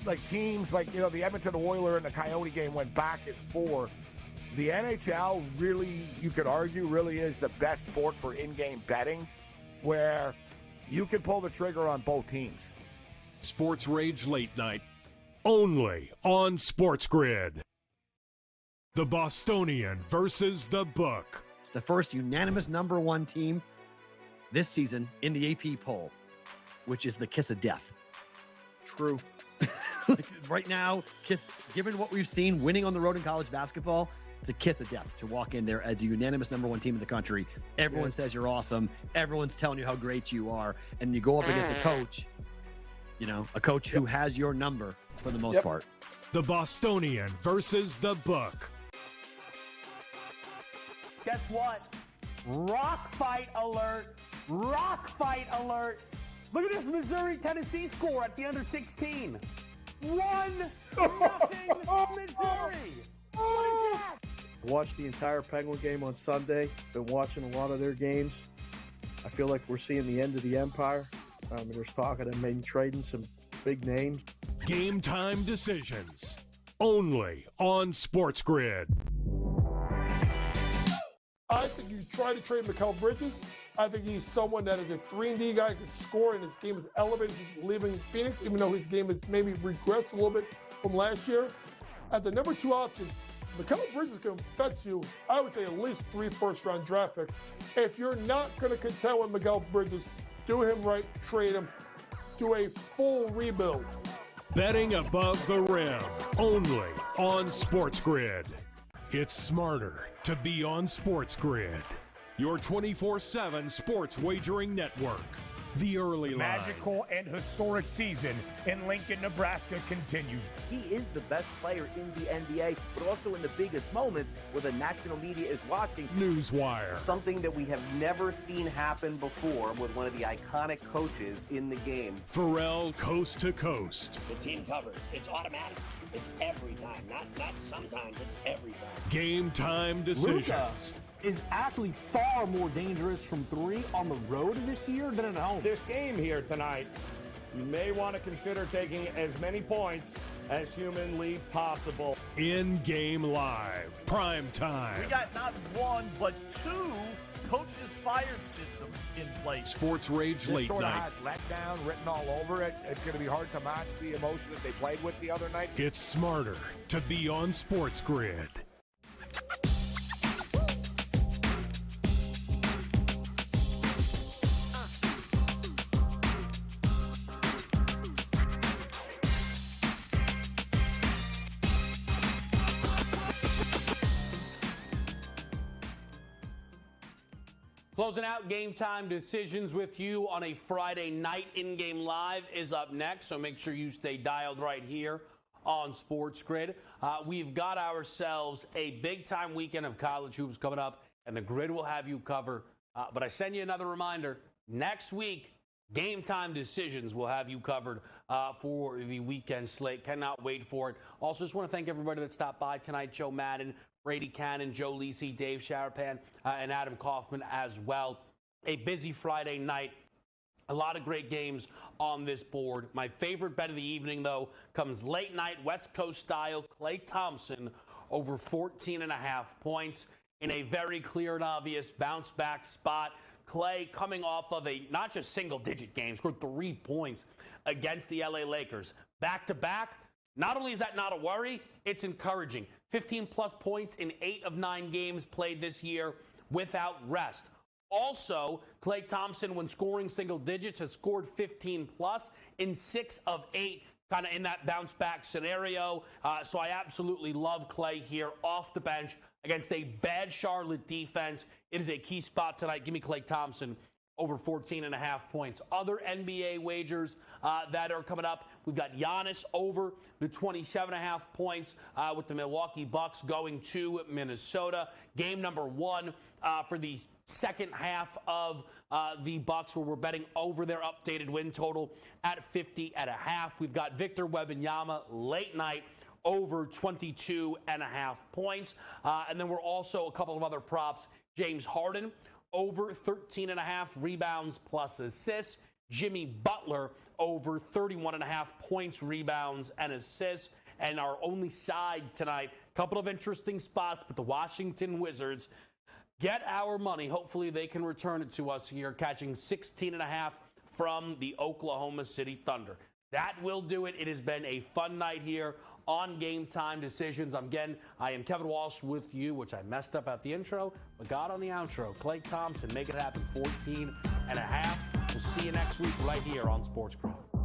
S2: Like teams like, the Edmonton Oilers and the Coyote game went back and forth. The NHL really, you could argue, really is the best sport for in-game betting where you can pull the trigger on both teams.
S3: Sports Rage Late Night, only on SportsGrid. The Bostonian versus the Book.
S4: The first unanimous number 1 team this season in the AP poll, which is the kiss of death.
S5: True.
S4: Right now, given what we've seen winning on the road in college basketball, it's a kiss of death to walk in there as a unanimous number 1 team in the country. Everyone says you're awesome. Everyone's telling you how great you are. And you go up against a coach, who has your number for the most part.
S3: The Bostonian versus the Book.
S10: Guess what? Rock fight alert. Rock fight alert. Look at this Missouri-Tennessee score at the under 16. 1-0 Missouri. What is that?
S5: Watched the entire Penguin game on Sunday. Been watching a lot of their games. I feel like we're seeing the end of the empire. There's talk of them maybe trading some big names.
S3: Game time decisions. Only on SportsGrid.
S6: I think you try to trade Mikal Bridges. I think he's someone that is a 3-and-D guy, can score, and his game is elevated since leaving Phoenix, even though his game has maybe regressed a little bit from last year. At the number 2 option, Mikal Bridges can fetch you, I would say, at least 3 first-round draft picks. If you're not going to contend with Mikal Bridges, do him right, trade him, do a full rebuild.
S3: Betting above the rim. Only on SportsGrid. It's smarter to be on SportsGrid. Your 24/7 sports wagering network. The early line.
S14: Magical and historic season in Lincoln, Nebraska continues.
S8: He is the best player in the NBA, but also in the biggest moments where the national media is watching.
S3: Newswire.
S9: Something that we have never seen happen before with one of the iconic coaches in the game.
S3: Pharrell coast to coast.
S15: The team covers. It's automatic. It's every time. Not sometimes. It's every time.
S3: Game time decisions.
S11: Luka is actually far more dangerous from 3 on the road this year than at home.
S7: This game here tonight, you may want to consider taking as many points as humanly possible.
S3: In-game live. Prime time.
S12: We got not 1, but 2 coaches fired systems in place.
S3: Sports Rage
S2: This
S3: late
S2: sort of
S3: night.
S2: has letdown written all over it. It's going to be hard to match the emotion that they played with the other night.
S3: It's smarter to be on SportsGrid.
S1: Closing out Game Time decisions with you on a Friday night. In-game live is up next, so make sure you stay dialed right here on SportsGrid. We've got ourselves a big-time weekend of college hoops coming up, and the Grid will have you cover. But I send you another reminder. Next week, Game Time decisions will have you covered for the weekend slate. Cannot wait for it. Also, just want to thank everybody that stopped by tonight. Joe Madden, Brady Cannon, Joe Lisi, Dave Sharapan, and Adam Kaufman as well. A busy Friday night. A lot of great games on this board. My favorite bet of the evening, though, comes late night, West Coast style. Klay Thompson over 14.5 points in a very clear and obvious bounce back spot. Klay coming off of a not just single-digit game, scored 3 points against the LA Lakers. Back-to-back, not only is that not a worry, it's encouraging. 15-plus points in 8 of 9 games played this year without rest. Also, Klay Thompson, when scoring single digits, has scored 15-plus in 6 of 8, kind of in that bounce-back scenario. So I absolutely love Klay here off the bench against a bad Charlotte defense. It is a key spot tonight. Give me Klay Thompson over 14.5 points. Other NBA wagers that are coming up, we've got Giannis over the 27.5 points with the Milwaukee Bucks going to Minnesota. Game number 1 for the second half of the Bucks, where we're betting over their updated win total at 50.5. We've got Victor Wembanyama late night over 22.5 points. And then we're also a couple of other props. James Harden over 13.5 rebounds plus assists. Jimmy Butler over 31.5 points, rebounds, and assists. And our only side tonight, a couple of interesting spots, but the Washington Wizards get our money. Hopefully they can return it to us here, catching 16.5 from the Oklahoma City Thunder. That will do it. It has been a fun night here on Game Time Decisions. Again, I am Kevin Walsh with you, which I messed up at the intro, but got on the outro. Klay Thompson, make it happen, 14.5. We'll see you next week right here on SportsGrid.